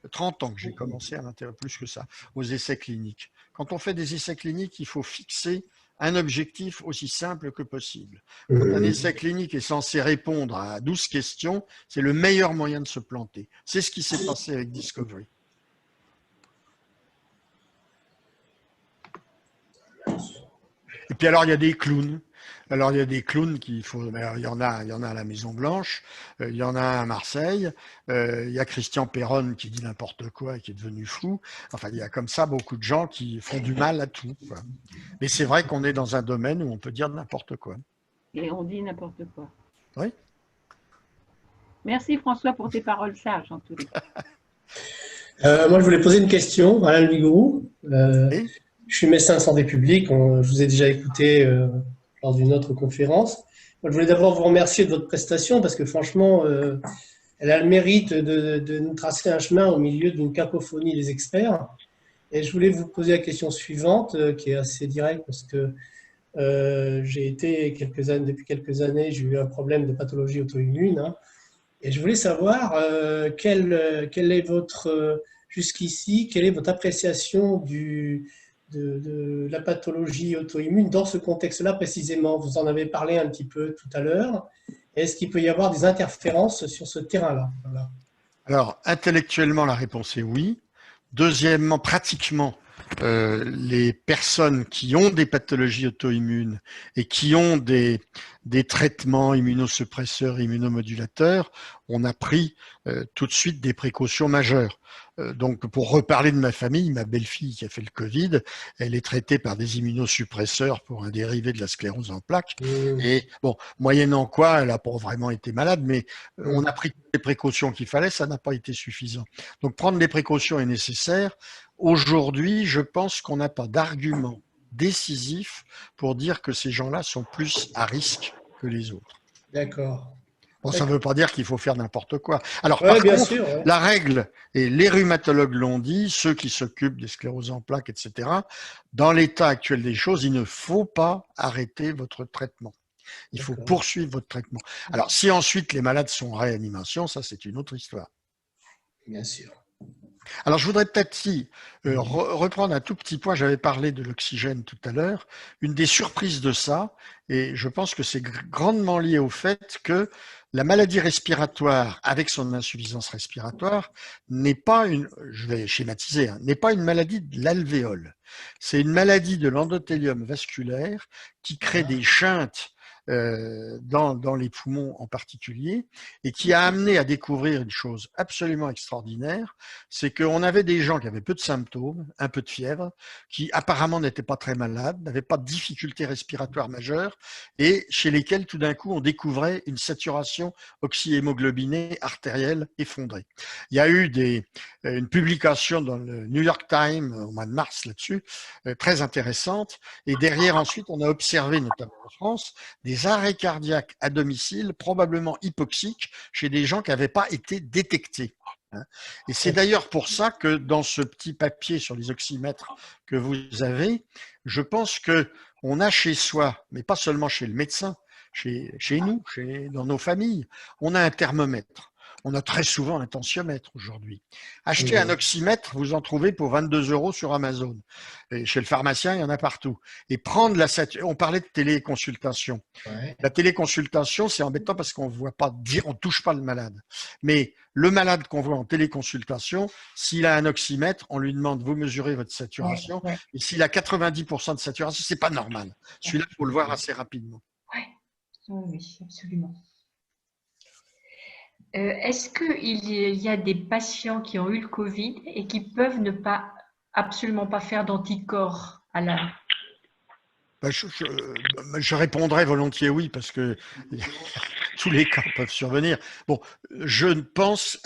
30 ans que j'ai commencé à m'intéresser, plus que ça, aux essais cliniques. Quand on fait des essais cliniques, il faut fixer un objectif aussi simple que possible. Quand un essai clinique est censé répondre à 12 questions, c'est le meilleur moyen de se planter. C'est ce qui s'est passé avec Discovery. Et puis alors, il y a des clowns. Alors, il y a des clowns il y en a à la Maison Blanche, il y en a à Marseille, il y a Christian Perron qui dit n'importe quoi et qui est devenu fou. Enfin, il y a comme ça beaucoup de gens qui font du mal à tout, quoi. Mais c'est vrai qu'on est dans un domaine où on peut dire n'importe quoi. Et on dit n'importe quoi. Oui. Merci François pour tes paroles sages en tous les cas. Moi, je voulais poser une question à Alain Ligou. Oui. Je suis médecin de santé publique, je vous ai déjà écouté lors d'une autre conférence. Moi, je voulais d'abord vous remercier de votre prestation parce que franchement, elle a le mérite de nous tracer un chemin au milieu d'une cacophonie des experts. Et je voulais vous poser la question suivante, qui est assez directe parce que j'ai été depuis quelques années, j'ai eu un problème de pathologie auto-immune. Hein, et je voulais savoir quelle est votre, jusqu'ici, quelle est votre appréciation de la pathologie auto-immune dans ce contexte-là précisément. Vous en avez parlé un petit peu tout à l'heure. Est-ce qu'il peut y avoir des interférences sur ce terrain-là? Voilà. Alors, intellectuellement, la réponse est oui. Deuxièmement, pratiquement, les personnes qui ont des pathologies auto-immunes et qui ont des traitements immunosuppresseurs, immunomodulateurs, on a pris tout de suite des précautions majeures. Donc, pour reparler de ma famille, ma belle-fille qui a fait le Covid, elle est traitée par des immunosuppresseurs pour un dérivé de la sclérose en plaques. Et bon, moyennant quoi, elle n'a pas vraiment été malade, mais on a pris les précautions qu'il fallait, ça n'a pas été suffisant. Donc, prendre les précautions est nécessaire. Aujourd'hui, je pense qu'on n'a pas d'argument décisif pour dire que ces gens-là sont plus à risque que les autres. D'accord. Bon, ça ne veut pas dire qu'il faut faire n'importe quoi. Alors, Ouais, par bien contre, sûr, ouais. la règle, et les rhumatologues l'ont dit, ceux qui s'occupent des scléroses en plaques, etc., dans l'état actuel des choses, il ne faut pas arrêter votre traitement. Il faut poursuivre votre traitement. Alors, si ensuite les malades sont en réanimation, ça, c'est une autre histoire. Bien sûr. Alors, je voudrais peut-être reprendre un tout petit point. J'avais parlé de l'oxygène tout à l'heure. Une des surprises de ça, et je pense que c'est grandement lié au fait que la maladie respiratoire, avec son insuffisance respiratoire, n'est pas je vais schématiser, n'est pas une maladie de l'alvéole. C'est une maladie de l'endothélium vasculaire qui crée des chintes dans les poumons en particulier, et qui a amené à découvrir une chose absolument extraordinaire, c'est qu'on avait des gens qui avaient peu de symptômes, un peu de fièvre, qui apparemment n'étaient pas très malades, n'avaient pas de difficultés respiratoires majeures, et chez lesquels tout d'un coup on découvrait une saturation oxyhémoglobinée artérielle effondrée. Il y a eu une publication dans le New York Times au mois de mars là-dessus, très intéressante, et derrière ensuite on a observé, notamment en France, des arrêts cardiaques à domicile, probablement hypoxiques, chez des gens qui n'avaient pas été détectés. Et c'est d'ailleurs pour ça que dans ce petit papier sur les oxymètres que vous avez, je pense qu'on a chez soi, mais pas seulement chez le médecin, chez nous, dans nos familles, on a un thermomètre. On a très souvent un tensiomètre aujourd'hui. Acheter un oxymètre, vous en trouvez pour 22 € sur Amazon. Et chez le pharmacien, il y en a partout. Et prendre on parlait de téléconsultation. Ouais. La téléconsultation, c'est embêtant parce qu'on voit pas dire, on touche pas le malade. Mais le malade qu'on voit en téléconsultation, s'il a un oxymètre, on lui demande, vous mesurez votre saturation. Ouais. Et s'il a 90% de saturation, c'est pas normal. Celui-là, il faut le voir assez rapidement. Oui, absolument. Est-ce qu'il y a des patients qui ont eu le Covid et qui peuvent absolument pas faire d'anticorps à la... Je répondrai volontiers oui, parce que tous les cas peuvent survenir. Bon, je pense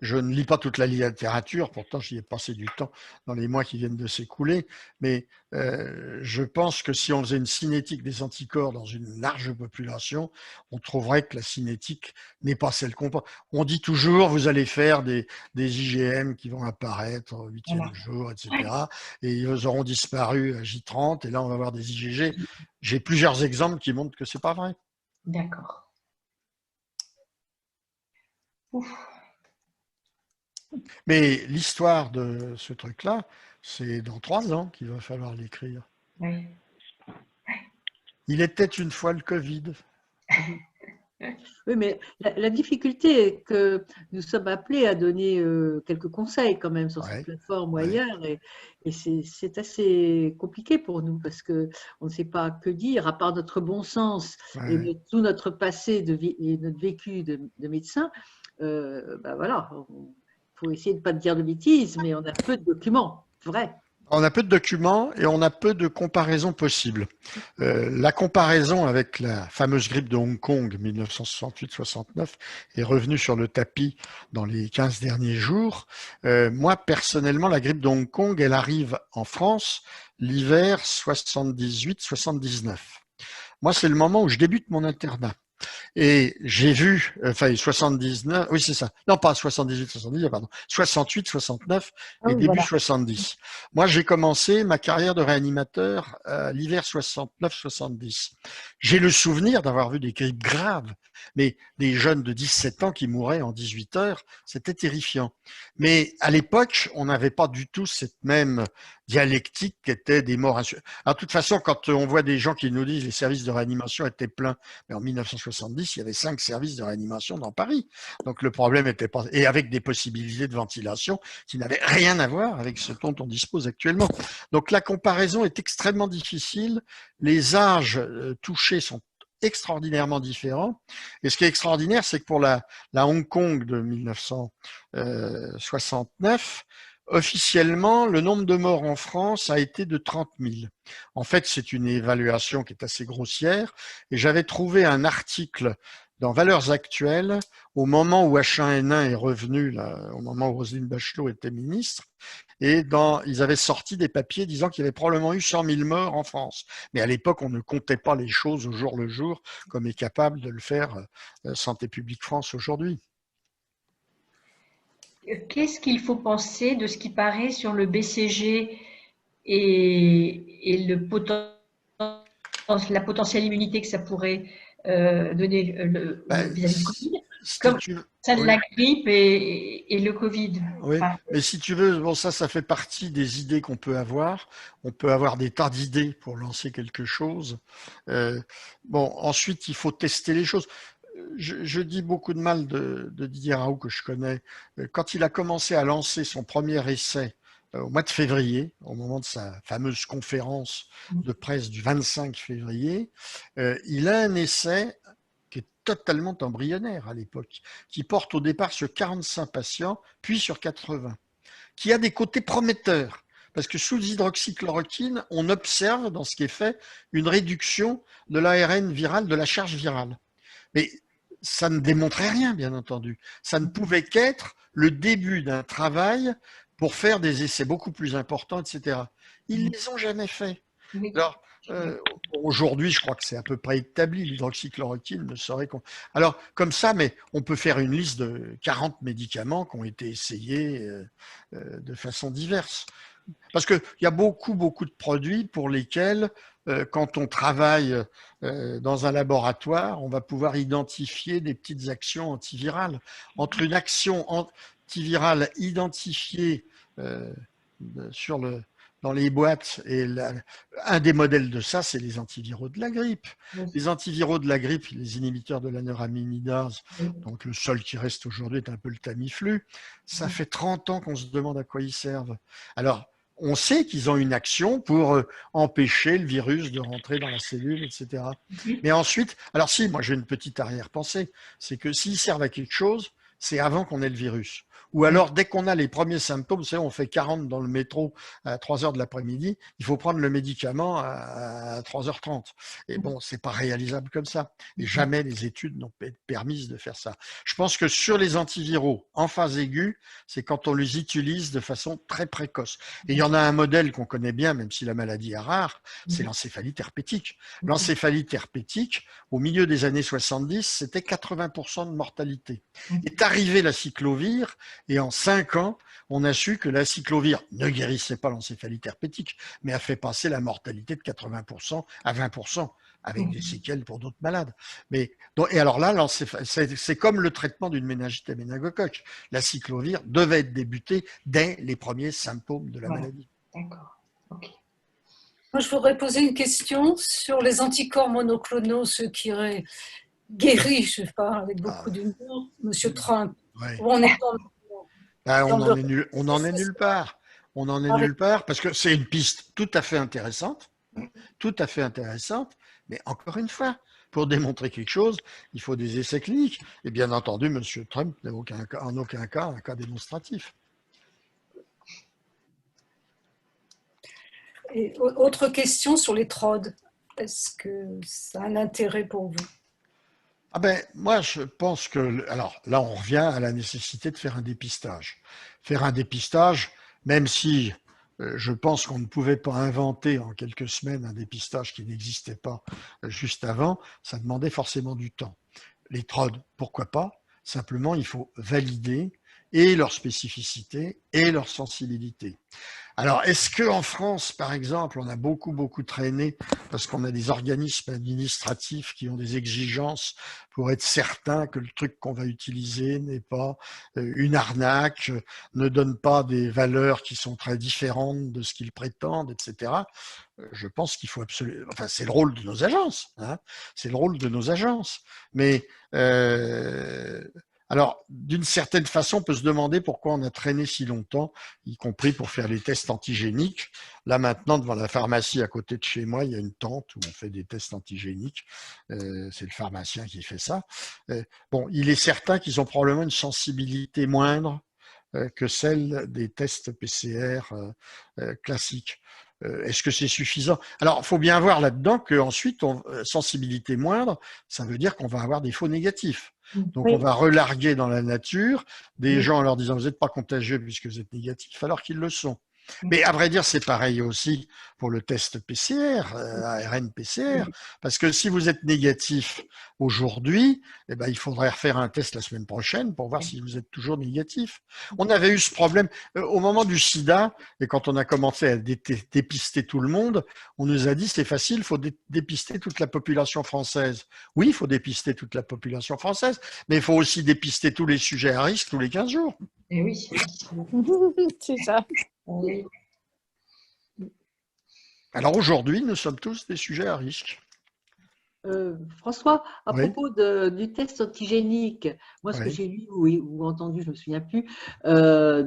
je ne lis pas toute la littérature, pourtant j'y ai passé du temps dans les mois qui viennent de s'écouler, mais je pense que si on faisait une cinétique des anticorps dans une large population, on trouverait que la cinétique n'est pas celle qu'on pense. On dit toujours, vous allez faire des IgM qui vont apparaître au 8e jour, etc. Et ils auront disparu à J30, et là on va avoir des IgG. J'ai plusieurs exemples qui montrent que c'est pas vrai. D'accord. Ouf. Mais l'histoire de ce truc-là, c'est dans 3 ans qu'il va falloir l'écrire. Oui. Il était une fois le Covid. Oui, mais la difficulté est que nous sommes appelés à donner quelques conseils quand même sur cette plateforme ou ailleurs, et c'est assez compliqué pour nous parce qu'on ne sait pas que dire, à part notre bon sens et tout notre passé et notre vécu de médecin. Ben voilà, il faut essayer de ne pas dire de bêtises, mais on a peu de documents vrais. On a peu de documents et on a peu de comparaisons possibles. La comparaison avec la fameuse grippe de Hong Kong 1968-69 est revenue sur le tapis dans les 15 derniers jours. Moi, personnellement, la grippe de Hong Kong, elle arrive en France l'hiver 78-79. Moi, c'est le moment où je débute mon internat. Et j'ai vu, enfin 79, oui c'est ça, non pas 78, 70, pardon, 68, 69 et début 70. Moi j'ai commencé ma carrière de réanimateur l'hiver 69, 70. J'ai le souvenir d'avoir vu des grippes graves, mais des jeunes de 17 ans qui mouraient en 18 heures, c'était terrifiant. Mais à l'époque, on n'avait pas du tout cette même dialectique qui était des morts. Alors, de toute façon, quand on voit des gens qui nous disent que les services de réanimation étaient pleins, mais en 1970, il y avait 5 services de réanimation dans Paris. Donc le problème était pas, et avec des possibilités de ventilation qui n'avaient rien à voir avec ce dont on dispose actuellement. Donc la comparaison est extrêmement difficile. Les âges touchés sont extraordinairement différents. Et ce qui est extraordinaire, c'est que pour la Hong Kong de 1969, officiellement, le nombre de morts en France a été de 30 000. En fait, c'est une évaluation qui est assez grossière. Et j'avais trouvé un article dans Valeurs Actuelles, au moment où H1N1 est revenu, là, au moment où Roselyne Bachelot était ministre, et ils avaient sorti des papiers disant qu'il y avait probablement eu 100 000 morts en France. Mais à l'époque, on ne comptait pas les choses au jour le jour, comme est capable de le faire Santé publique France aujourd'hui. Qu'est-ce qu'il faut penser de ce qui paraît sur le BCG et la potentielle immunité que ça pourrait donner vis-à-vis du Covid, comme celle de la grippe et le Covid. Oui, mais si tu veux, bon, ça fait partie des idées qu'on peut avoir. On peut avoir des tas d'idées pour lancer quelque chose. Bon, ensuite, il faut tester les choses. Je dis beaucoup de mal de Didier Raoult, que je connais. Quand il a commencé à lancer son premier essai au mois de février, au moment de sa fameuse conférence de presse du 25 février, il a un essai qui est totalement embryonnaire à l'époque, qui porte au départ sur 45 patients, puis sur 80, qui a des côtés prometteurs. Parce que sous l'hydroxychloroquine, on observe dans ce qui est fait une réduction de l'ARN viral, de la charge virale. Mais ça ne démontrait rien, bien entendu. Ça ne pouvait qu'être le début d'un travail pour faire des essais beaucoup plus importants, etc. Ils ne les ont jamais faits. Alors, aujourd'hui, je crois que c'est à peu près établi, l'hydroxychloroquine ne serait qu'on... Alors, comme ça, mais on peut faire une liste de 40 médicaments qui ont été essayés de façon diverse. Parce qu'il y a beaucoup de produits pour lesquels, quand on travaille dans un laboratoire, on va pouvoir identifier des petites actions antivirales. Entre une action antivirale identifiée dans les boîtes, et un des modèles de ça, c'est les antiviraux de la grippe. Les antiviraux de la grippe, les inhibiteurs de la neuraminidase, donc le seul qui reste aujourd'hui est un peu le Tamiflu, ça fait 30 ans qu'on se demande à quoi ils servent. Alors, on sait qu'ils ont une action pour empêcher le virus de rentrer dans la cellule, etc. Mais ensuite, alors si, moi j'ai une petite arrière-pensée, c'est que s'ils servent à quelque chose, c'est avant qu'on ait le virus. Ou alors, dès qu'on a les premiers symptômes, vous savez, on fait 40 dans le métro à 3 heures de l'après-midi, il faut prendre le médicament à 3h30. Et bon, c'est pas réalisable comme ça. Et jamais les études n'ont permis de faire ça. Je pense que sur les antiviraux en phase aiguë, c'est quand on les utilise de façon très précoce. Et il y en a un modèle qu'on connaît bien, même si la maladie est rare, c'est l'encéphalite herpétique. L'encéphalite herpétique, au milieu des années 70, c'était 80% de mortalité. Est arrivé la cyclovir, et en 5 ans, on a su que la cyclovir ne guérissait pas l'encéphalite herpétique, mais a fait passer la mortalité de 80% à 20%, avec des séquelles pour d'autres malades. Mais, et alors là, c'est comme le traitement d'une méningite à méningocoque. La cyclovir devait être débutée dès les premiers symptômes de la maladie. D'accord. Ok. Moi, je voudrais poser une question sur les anticorps monoclonaux, ceux qui auraient guéri, je sais pas, avec beaucoup d'humour, Monsieur Trump. Ouais. Où on est on en est nulle part. On n'en est nulle part parce que c'est une piste tout à fait intéressante, mais encore une fois, pour démontrer quelque chose, il faut des essais cliniques. Et bien entendu, M. Trump n'est en aucun cas un cas démonstratif. Et autre question sur les TROD. Est-ce que ça a un intérêt pour vous? Ah ben, moi, je pense que... Alors là, on revient à la nécessité de faire un dépistage. Faire un dépistage, même si je pense qu'on ne pouvait pas inventer en quelques semaines un dépistage qui n'existait pas juste avant, ça demandait forcément du temps. Les TROD, pourquoi pas? Simplement, il faut valider et leur spécificité et leur sensibilité. Alors, est-ce qu'en France, par exemple, on a beaucoup traîné parce qu'on a des organismes administratifs qui ont des exigences pour être certain que le truc qu'on va utiliser n'est pas une arnaque, ne donne pas des valeurs qui sont très différentes de ce qu'ils prétendent, etc. Je pense qu'il faut absolument... Enfin, c'est le rôle de nos agences, hein, c'est le rôle de nos agences. Mais... Alors, d'une certaine façon, on peut se demander pourquoi on a traîné si longtemps, y compris pour faire les tests antigéniques. Là, maintenant, devant la pharmacie à côté de chez moi, il y a une tente où on fait des tests antigéniques. C'est le pharmacien qui fait ça. Bon, il est certain qu'ils ont probablement une sensibilité moindre que celle des tests PCR classiques. Est-ce que c'est suffisant? Alors, il faut bien voir là-dedans qu'ensuite, sensibilité moindre, ça veut dire qu'on va avoir des faux négatifs. Donc, on va relarguer dans la nature des gens en leur disant « vous n'êtes pas contagieux puisque vous êtes négatif », alors qu'ils le sont. Mais à vrai dire, c'est pareil aussi pour le test PCR, ARN PCR, parce que si vous êtes négatif aujourd'hui, eh ben, il faudrait refaire un test la semaine prochaine pour voir si vous êtes toujours négatif. On avait eu ce problème au moment du sida, et quand on a commencé à dépister tout le monde, on nous a dit c'est facile, il faut dépister toute la population française. Oui, il faut dépister toute la population française, mais il faut aussi dépister tous les sujets à risque tous les 15 jours. Et oui. C'est ça. Oui. Alors aujourd'hui, nous sommes tous des sujets à risque. François, à Oui. propos du test antigénique, moi ce que Oui. j'ai lu ou entendu, je ne me souviens plus,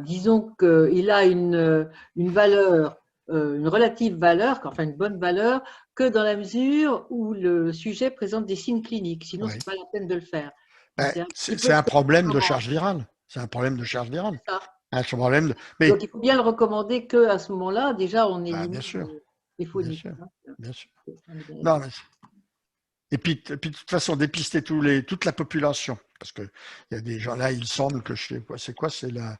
disons qu'il a une valeur, une relative valeur, enfin une bonne valeur, que dans la mesure où le sujet présente des signes cliniques. Sinon, Oui. ce n'est pas la peine de le faire. Ben, C'est c'est un problème de comment charge virale. C'est un problème de charge virale. ça. Un problème de... Mais Donc il faut bien le recommander qu'à ce moment-là, déjà on élimine bien sûr. les faux Bien négatifs. sûr. Bien sûr. Non, mais... Et puis de toute façon, dépister toute la population. Parce qu'il y a des gens là, il semble que je sais quoi, c'est la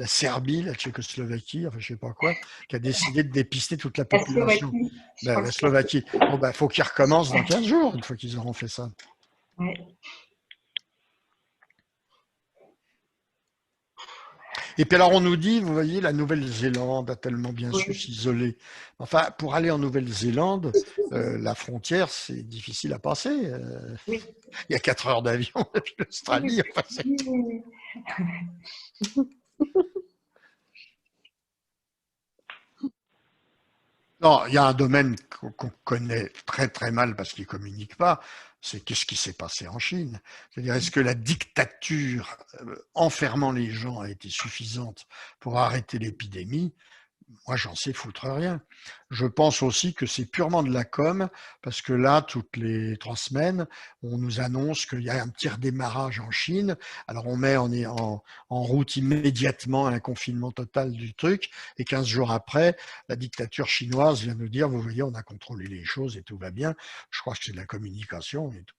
Serbie, la Tchécoslovaquie, enfin je sais pas quoi, qui a décidé de dépister toute la population. La Slovaquie. Bon, ben, faut qu'ils recommencent dans 15 jours, une fois qu'ils auront fait ça. Ouais. Et puis alors on nous dit, vous voyez, la Nouvelle-Zélande a tellement bien su s'isoler. Enfin, pour aller en Nouvelle-Zélande, la frontière, c'est difficile à passer. Il y a 4 heures d'avion depuis l'Australie. Enfin, non, il y a un domaine qu'on connaît très mal parce qu'il ne communique pas, c'est qu'est-ce qui s'est passé en Chine. C'est-à-dire, est-ce que la dictature enfermant les gens a été suffisante pour arrêter l'épidémie? moi, j'en sais foutre rien. Je pense aussi que c'est purement de la com, parce que là, toutes les 3 semaines, on nous annonce qu'il y a un petit redémarrage en Chine. Alors, on met en route immédiatement un confinement total du truc, et 15 jours après, la dictature chinoise vient nous dire, vous voyez, on a contrôlé les choses et tout va bien. Je crois que c'est de la communication et tout.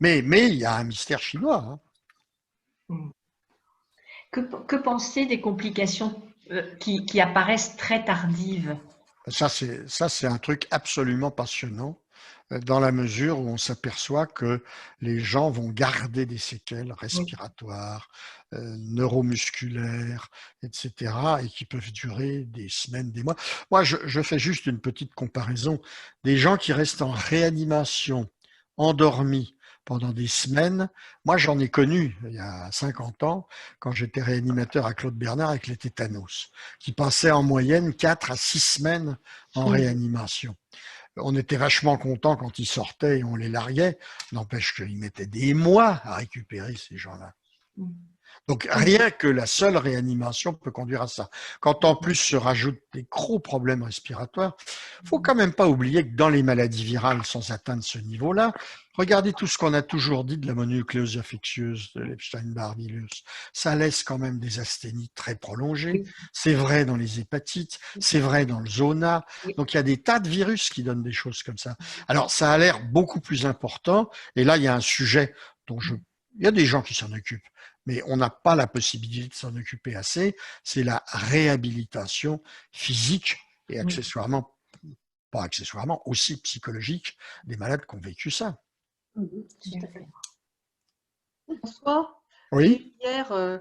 Mais il y a un mystère chinois. Hein. Que penser des complications qui apparaissent très tardives? Ça, c'est un truc absolument passionnant, dans la mesure où on s'aperçoit que les gens vont garder des séquelles respiratoires, neuromusculaires, etc., et qui peuvent durer des semaines, des mois. Moi, je fais juste une petite comparaison. Des gens qui restent en réanimation, endormis, pendant des semaines. Moi, j'en ai connu il y a 50 ans, quand j'étais réanimateur à Claude Bernard avec les tétanos, qui passaient en moyenne 4 à 6 semaines en réanimation. On était vachement contents quand ils sortaient et on les larguait. N'empêche qu'ils mettaient des mois à récupérer ces gens-là. Donc, rien que la seule réanimation peut conduire à ça. Quand en plus se rajoutent des gros problèmes respiratoires, il faut quand même pas oublier que dans les maladies virales, sans atteindre ce niveau-là, regardez tout ce qu'on a toujours dit de la mononucléose infectieuse, de l'Epstein-Barr virus. Ça laisse quand même des asthénies très prolongées. C'est vrai dans les hépatites, c'est vrai dans le zona. Donc, il y a des tas de virus qui donnent des choses comme ça. Alors, ça a l'air beaucoup plus important. Et là, il y a un sujet dont il y a des gens qui s'en occupent, mais on n'a pas la possibilité de s'en occuper assez, c'est la réhabilitation physique et accessoirement, pas accessoirement, aussi psychologique des malades qui ont vécu ça. François, oui. Hier,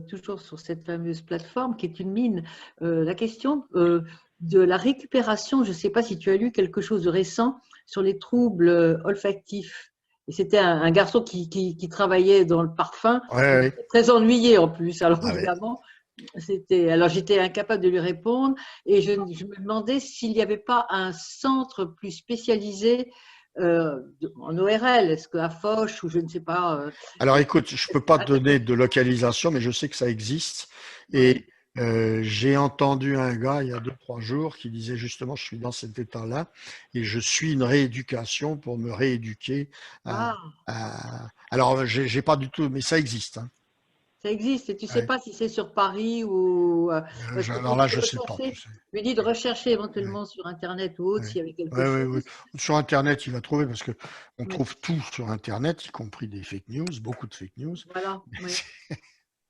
toujours sur cette fameuse plateforme qui est une mine, la question de la récupération, je ne sais pas si tu as lu quelque chose de récent sur les troubles olfactifs. Et c'était un garçon qui travaillait dans le parfum, très ennuyé en plus. Alors évidemment, alors j'étais incapable de lui répondre et je me demandais s'il n'y avait pas un centre plus spécialisé en ORL. Est-ce qu'à Foch ou je ne sais pas. Alors écoute, je ne peux pas te donner de localisation, mais je sais que ça existe. Et j'ai entendu un gars il y a 2-3 jours qui disait justement je suis dans cet état-là et je suis une rééducation pour me rééduquer. Alors j'ai pas du tout, mais ça existe. Hein. Ça existe et tu ne sais pas si c'est sur Paris ou. Alors là je ne sais pas. Je lui dis de rechercher éventuellement sur Internet ou autre s'il y avait quelque chose. Oui. Sur Internet il va trouver parce qu'on trouve tout sur Internet, y compris des fake news, beaucoup de fake news. Voilà.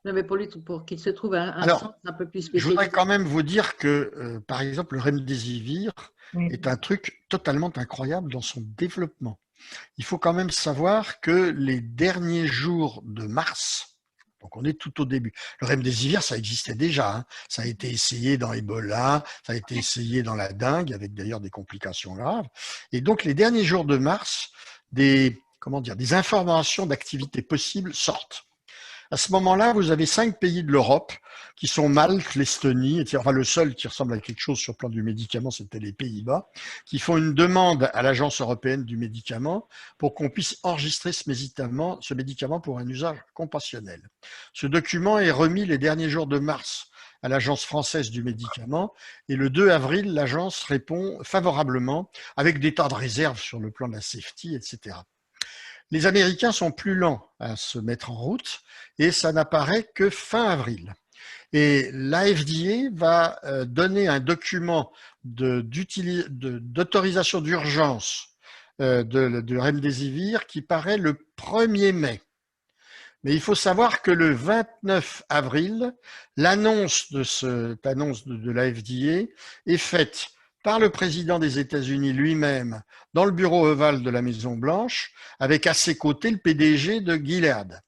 Non, mais pour qu'il se trouve un centre un peu plus spécifique. Je voudrais quand même vous dire que, par exemple, le remdesivir est un truc totalement incroyable dans son développement. Il faut quand même savoir que les derniers jours de mars, donc on est tout au début, le remdesivir, ça existait déjà. Hein. Ça a été essayé dans Ebola, ça a été essayé dans la dengue, avec d'ailleurs des complications graves. Et donc, les derniers jours de mars, des informations d'activité possibles sortent. À ce moment-là, vous avez 5 pays de l'Europe qui sont Malte, l'Estonie, enfin le seul qui ressemble à quelque chose sur le plan du médicament, c'était les Pays-Bas, qui font une demande à l'Agence européenne du médicament pour qu'on puisse enregistrer ce médicament pour un usage compassionnel. Ce document est remis les derniers jours de mars à l'Agence française du médicament et le 2 avril, l'agence répond favorablement avec des tas de réserves sur le plan de la safety, etc. Les Américains sont plus lents à se mettre en route et ça n'apparaît que fin avril. Et la FDA va donner un document d'autorisation d'urgence de remdesivir qui paraît le 1er mai. Mais il faut savoir que le 29 avril, l'annonce de la FDA est faite par le président des États-Unis lui-même dans le bureau ovale de la Maison-Blanche, avec à ses côtés le PDG de Gilead.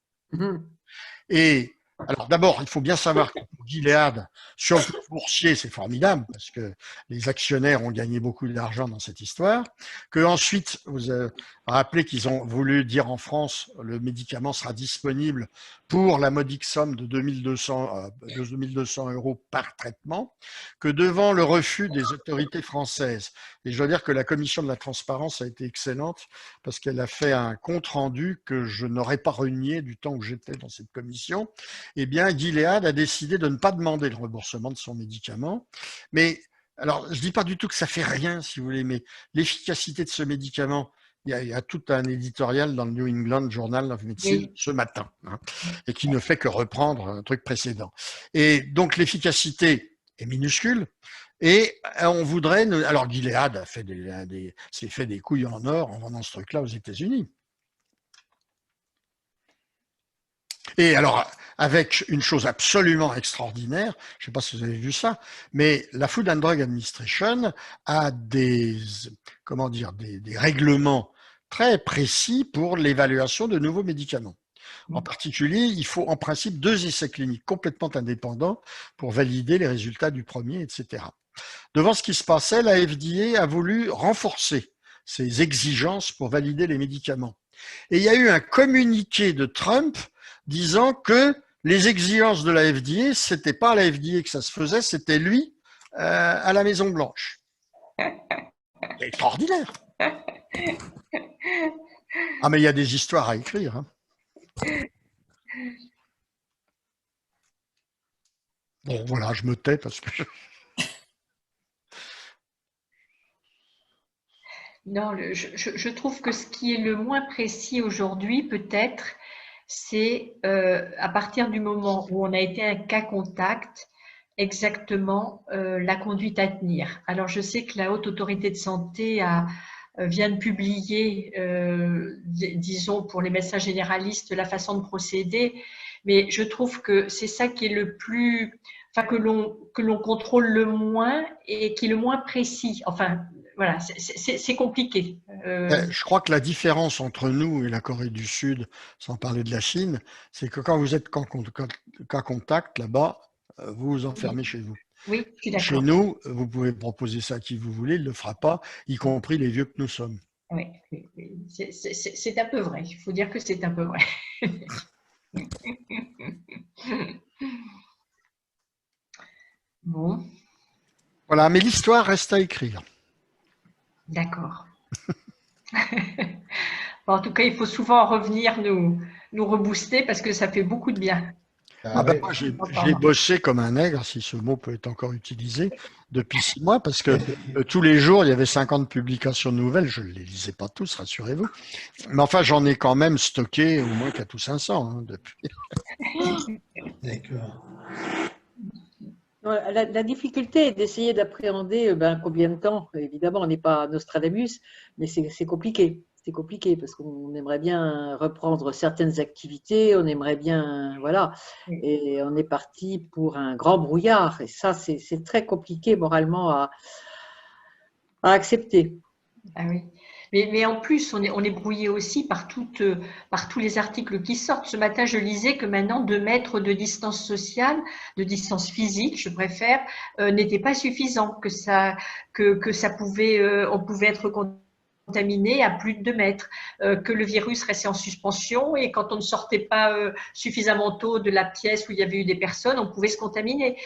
Et alors d'abord, il faut bien savoir que pour Gilead, sur le plan boursier, c'est formidable parce que les actionnaires ont gagné beaucoup d'argent dans cette histoire. Que ensuite, vous avez rappelé qu'ils ont voulu dire en France, le médicament sera disponible pour la modique somme de 2200 € par traitement, que devant le refus des autorités françaises, et je dois dire que la commission de la transparence a été excellente parce qu'elle a fait un compte-rendu que je n'aurais pas renié du temps où j'étais dans cette commission, eh bien, Gilead a décidé de ne pas demander le remboursement de son médicament. Mais, alors, je ne dis pas du tout que ça fait rien, si vous voulez, mais l'efficacité de ce médicament, il y a tout un éditorial dans le New England Journal of Medicine ce matin, hein, et qui ne fait que reprendre un truc précédent. Et donc, l'efficacité est minuscule. Et on voudrait… Alors, Gilead s'est fait des couilles en or en vendant ce truc-là aux États-Unis. Et alors, avec une chose absolument extraordinaire, je ne sais pas si vous avez vu ça, mais la Food and Drug Administration a des règlements très précis pour l'évaluation de nouveaux médicaments. En particulier, il faut en principe 2 essais cliniques complètement indépendants pour valider les résultats du premier, etc. Devant ce qui se passait, la FDA a voulu renforcer ses exigences pour valider les médicaments. Et il y a eu un communiqué de Trump disant que les exigences de la FDA, c'était pas à la FDA que ça se faisait, c'était lui à la Maison Blanche. C'est extraordinaire. Ah, mais il y a des histoires à écrire. Hein. Bon, voilà, je me tais parce que… Non, je trouve que ce qui est le moins précis aujourd'hui, peut-être, c'est à partir du moment où on a été un cas contact, exactement la conduite à tenir. Alors, je sais que la Haute Autorité de Santé vient de publier, disons, pour les médecins généralistes, la façon de procéder, mais je trouve que c'est ça qui est le plus… Enfin, que l'on contrôle le moins et qui est le moins précis. Enfin, voilà, c'est compliqué. Je crois que la différence entre nous et la Corée du Sud, sans parler de la Chine, c'est que quand vous êtes cas contact là-bas, vous vous enfermez chez vous. Oui, je suis d'accord. Chez nous, vous pouvez proposer ça à qui vous voulez, il ne le fera pas, y compris les vieux que nous sommes. Oui, c'est un peu vrai. Il faut dire que c'est un peu vrai. Bon. Voilà, mais l'histoire reste à écrire. D'accord. Bon, en tout cas, il faut souvent revenir nous rebooster parce que ça fait beaucoup de bien. Moi, j'ai bossé comme un nègre, si ce mot peut être encore utilisé, depuis 6 mois, parce que tous les jours, il y avait 50 publications nouvelles. Je ne les lisais pas tous, rassurez-vous. Mais enfin, j'en ai quand même stocké au moins 400 ou 500 hein, depuis. D'accord. La difficulté est d'essayer d'appréhender combien de temps. Évidemment, on n'est pas Nostradamus, mais c'est compliqué. C'est compliqué parce qu'on aimerait bien reprendre certaines activités, on aimerait bien, voilà, et on est parti pour un grand brouillard. Et ça, c'est très compliqué moralement à accepter. Ah oui. Mais en plus, on est brouillé aussi par tous les articles qui sortent. Ce matin, je lisais que maintenant 2 mètres de distance sociale, de distance physique, je préfère, n'était pas suffisant, que ça pouvait, on pouvait être contaminé à plus de 2 mètres, que le virus restait en suspension et quand on ne sortait pas suffisamment tôt de la pièce où il y avait eu des personnes, on pouvait se contaminer.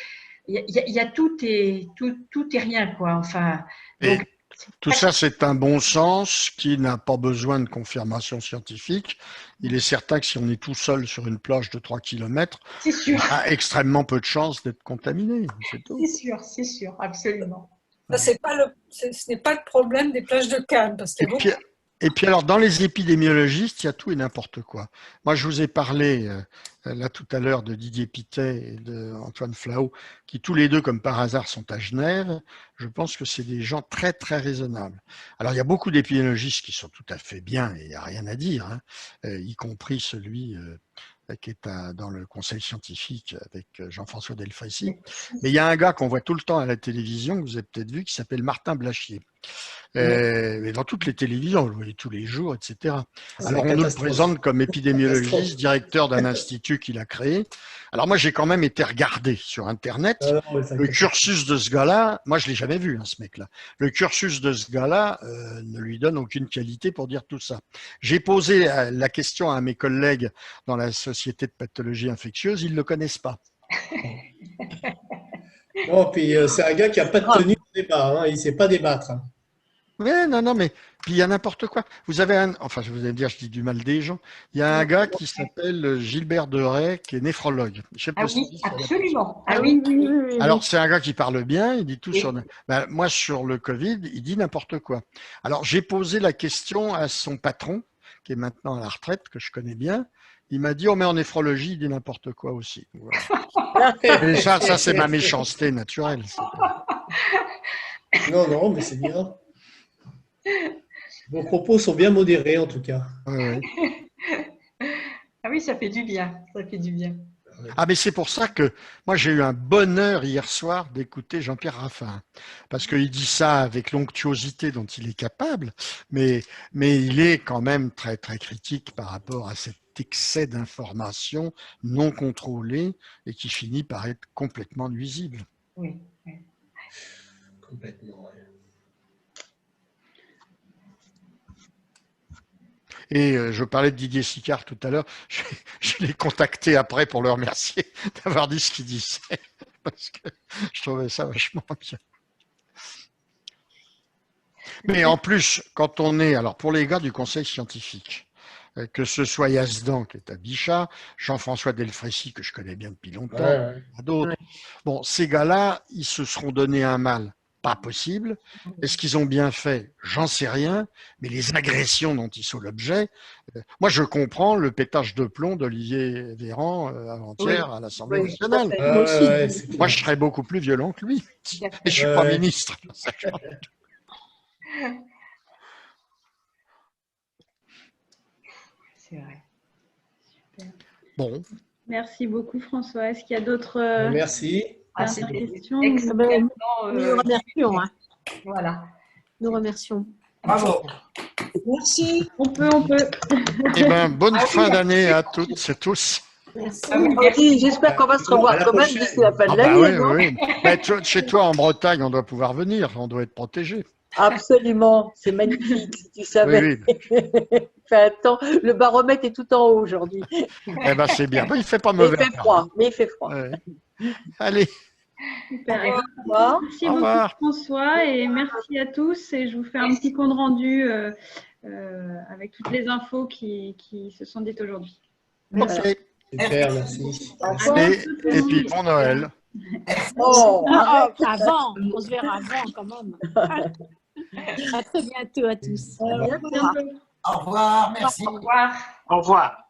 Il y a tout et rien, quoi. Enfin, donc, tout ça, c'est un bon sens qui n'a pas besoin de confirmation scientifique. Il est certain que si on est tout seul sur une plage de 3 km, on a extrêmement peu de chances d'être contaminé. C'est sûr, absolument. Ce n'est pas le problème des plages de Cannes. Parce qu'il y a Et puis alors, dans les épidémiologistes, il y a tout et n'importe quoi. Moi, je vous ai parlé là tout à l'heure de Didier Pittet et d'Antoine Flahault, qui tous les deux, comme par hasard, sont à Genève. Je pense que c'est des gens très, très raisonnables. Alors, il y a beaucoup d'épidémiologistes qui sont tout à fait bien, et il n'y a rien à dire, hein, y compris celui qui est dans le conseil scientifique avec Jean-François Delfrécy. Mais il y a un gars qu'on voit tout le temps à la télévision, que vous avez peut-être vu, qui s'appelle Martin Blachier. Mais dans toutes les télévisions, on le voyait tous les jours, etc. Alors, on nous le présente comme épidémiologiste, directeur d'un institut qu'il a créé. Alors, moi, j'ai quand même été regardé sur Internet. Le cursus de ce gars-là, moi, je ne l'ai jamais vu, hein, ce mec-là. Le cursus de ce gars-là ne lui donne aucune qualité pour dire tout ça. J'ai posé la question à mes collègues dans la Société de pathologie infectieuse, ils ne le connaissent pas. Non, puis c'est un gars qui n'a pas de tenue au débat, hein, il ne sait pas débattre. Hein. Oui, non, mais puis il y a n'importe quoi. Vous avez enfin, je vous allez me dire, je dis du mal des gens. Il y a un gars qui s'appelle Gilbert Deray, qui est néphrologue. Je sais pas Ah si oui, vous savez. absolument. Ah oui, oui. Alors, c'est un gars qui parle bien, il dit tout Oui. sur. Ben, moi, sur le Covid, il dit n'importe quoi. Alors, j'ai posé la question à son patron, qui est maintenant à la retraite, que je connais bien. Il m'a dit, oh, mais en néphrologie, il dit n'importe quoi aussi. Voilà. Et ça c'est ma méchanceté naturelle. Non, mais c'est bien. Vos propos sont bien modérés, en tout cas. Ouais. Ah oui, ça fait du bien. Ça fait du bien. Ah, mais c'est pour ça que moi, j'ai eu un bonheur hier soir d'écouter Jean-Pierre Raffarin. Parce qu'il dit ça avec l'onctuosité dont il est capable, mais il est quand même très, très critique par rapport à cet excès d'informations non contrôlées et qui finit par être complètement nuisible. Oui. Complètement, ouais. Et je parlais de Didier Sicard tout à l'heure, je l'ai contacté après pour le remercier d'avoir dit ce qu'il disait, parce que je trouvais ça vachement bien. Mais en plus, quand on est, alors pour les gars du conseil scientifique, que ce soit Yazdan qui est à Bichat, Jean-François Delfrécy que je connais bien depuis longtemps, d'autres, bon, ces gars-là, ils se seront donné un mal. Pas possible. Est-ce qu'ils ont bien fait? J'en sais rien. Mais les agressions dont ils sont l'objet, moi je comprends le pétage de plomb d'Olivier Véran avant-hier à l'Assemblée nationale. Moi je serais beaucoup plus violent que lui. Et je suis pas ministre. C'est vrai. Super. Bon. Merci beaucoup François. Est-ce qu'il y a d'autres Merci. questions? Nous remercions. Hein. Voilà. Nous remercions. Bravo. Merci. On peut. Eh ben, bonne fin d'année à toutes et tous. Merci. J'espère qu'on va se revoir quand même d'ici la fin de l'année. Oui. Mais chez toi en Bretagne, on doit pouvoir venir, on doit être protégé. Absolument, c'est magnifique, si tu savais. Oui. Fait un temps, le baromètre est tout en haut aujourd'hui. Eh ben c'est bien. Il fait pas mauvais. Mais il fait froid. Ouais. Allez. Super. Au revoir. Merci beaucoup François et merci à tous. Et je vous fais un petit compte rendu avec toutes les infos qui se sont dites aujourd'hui. Parfait. Super, merci. Et puis bon Noël. Avant, on se verra avant quand même. À très bientôt à tous. Au revoir, merci. Au revoir. Au revoir.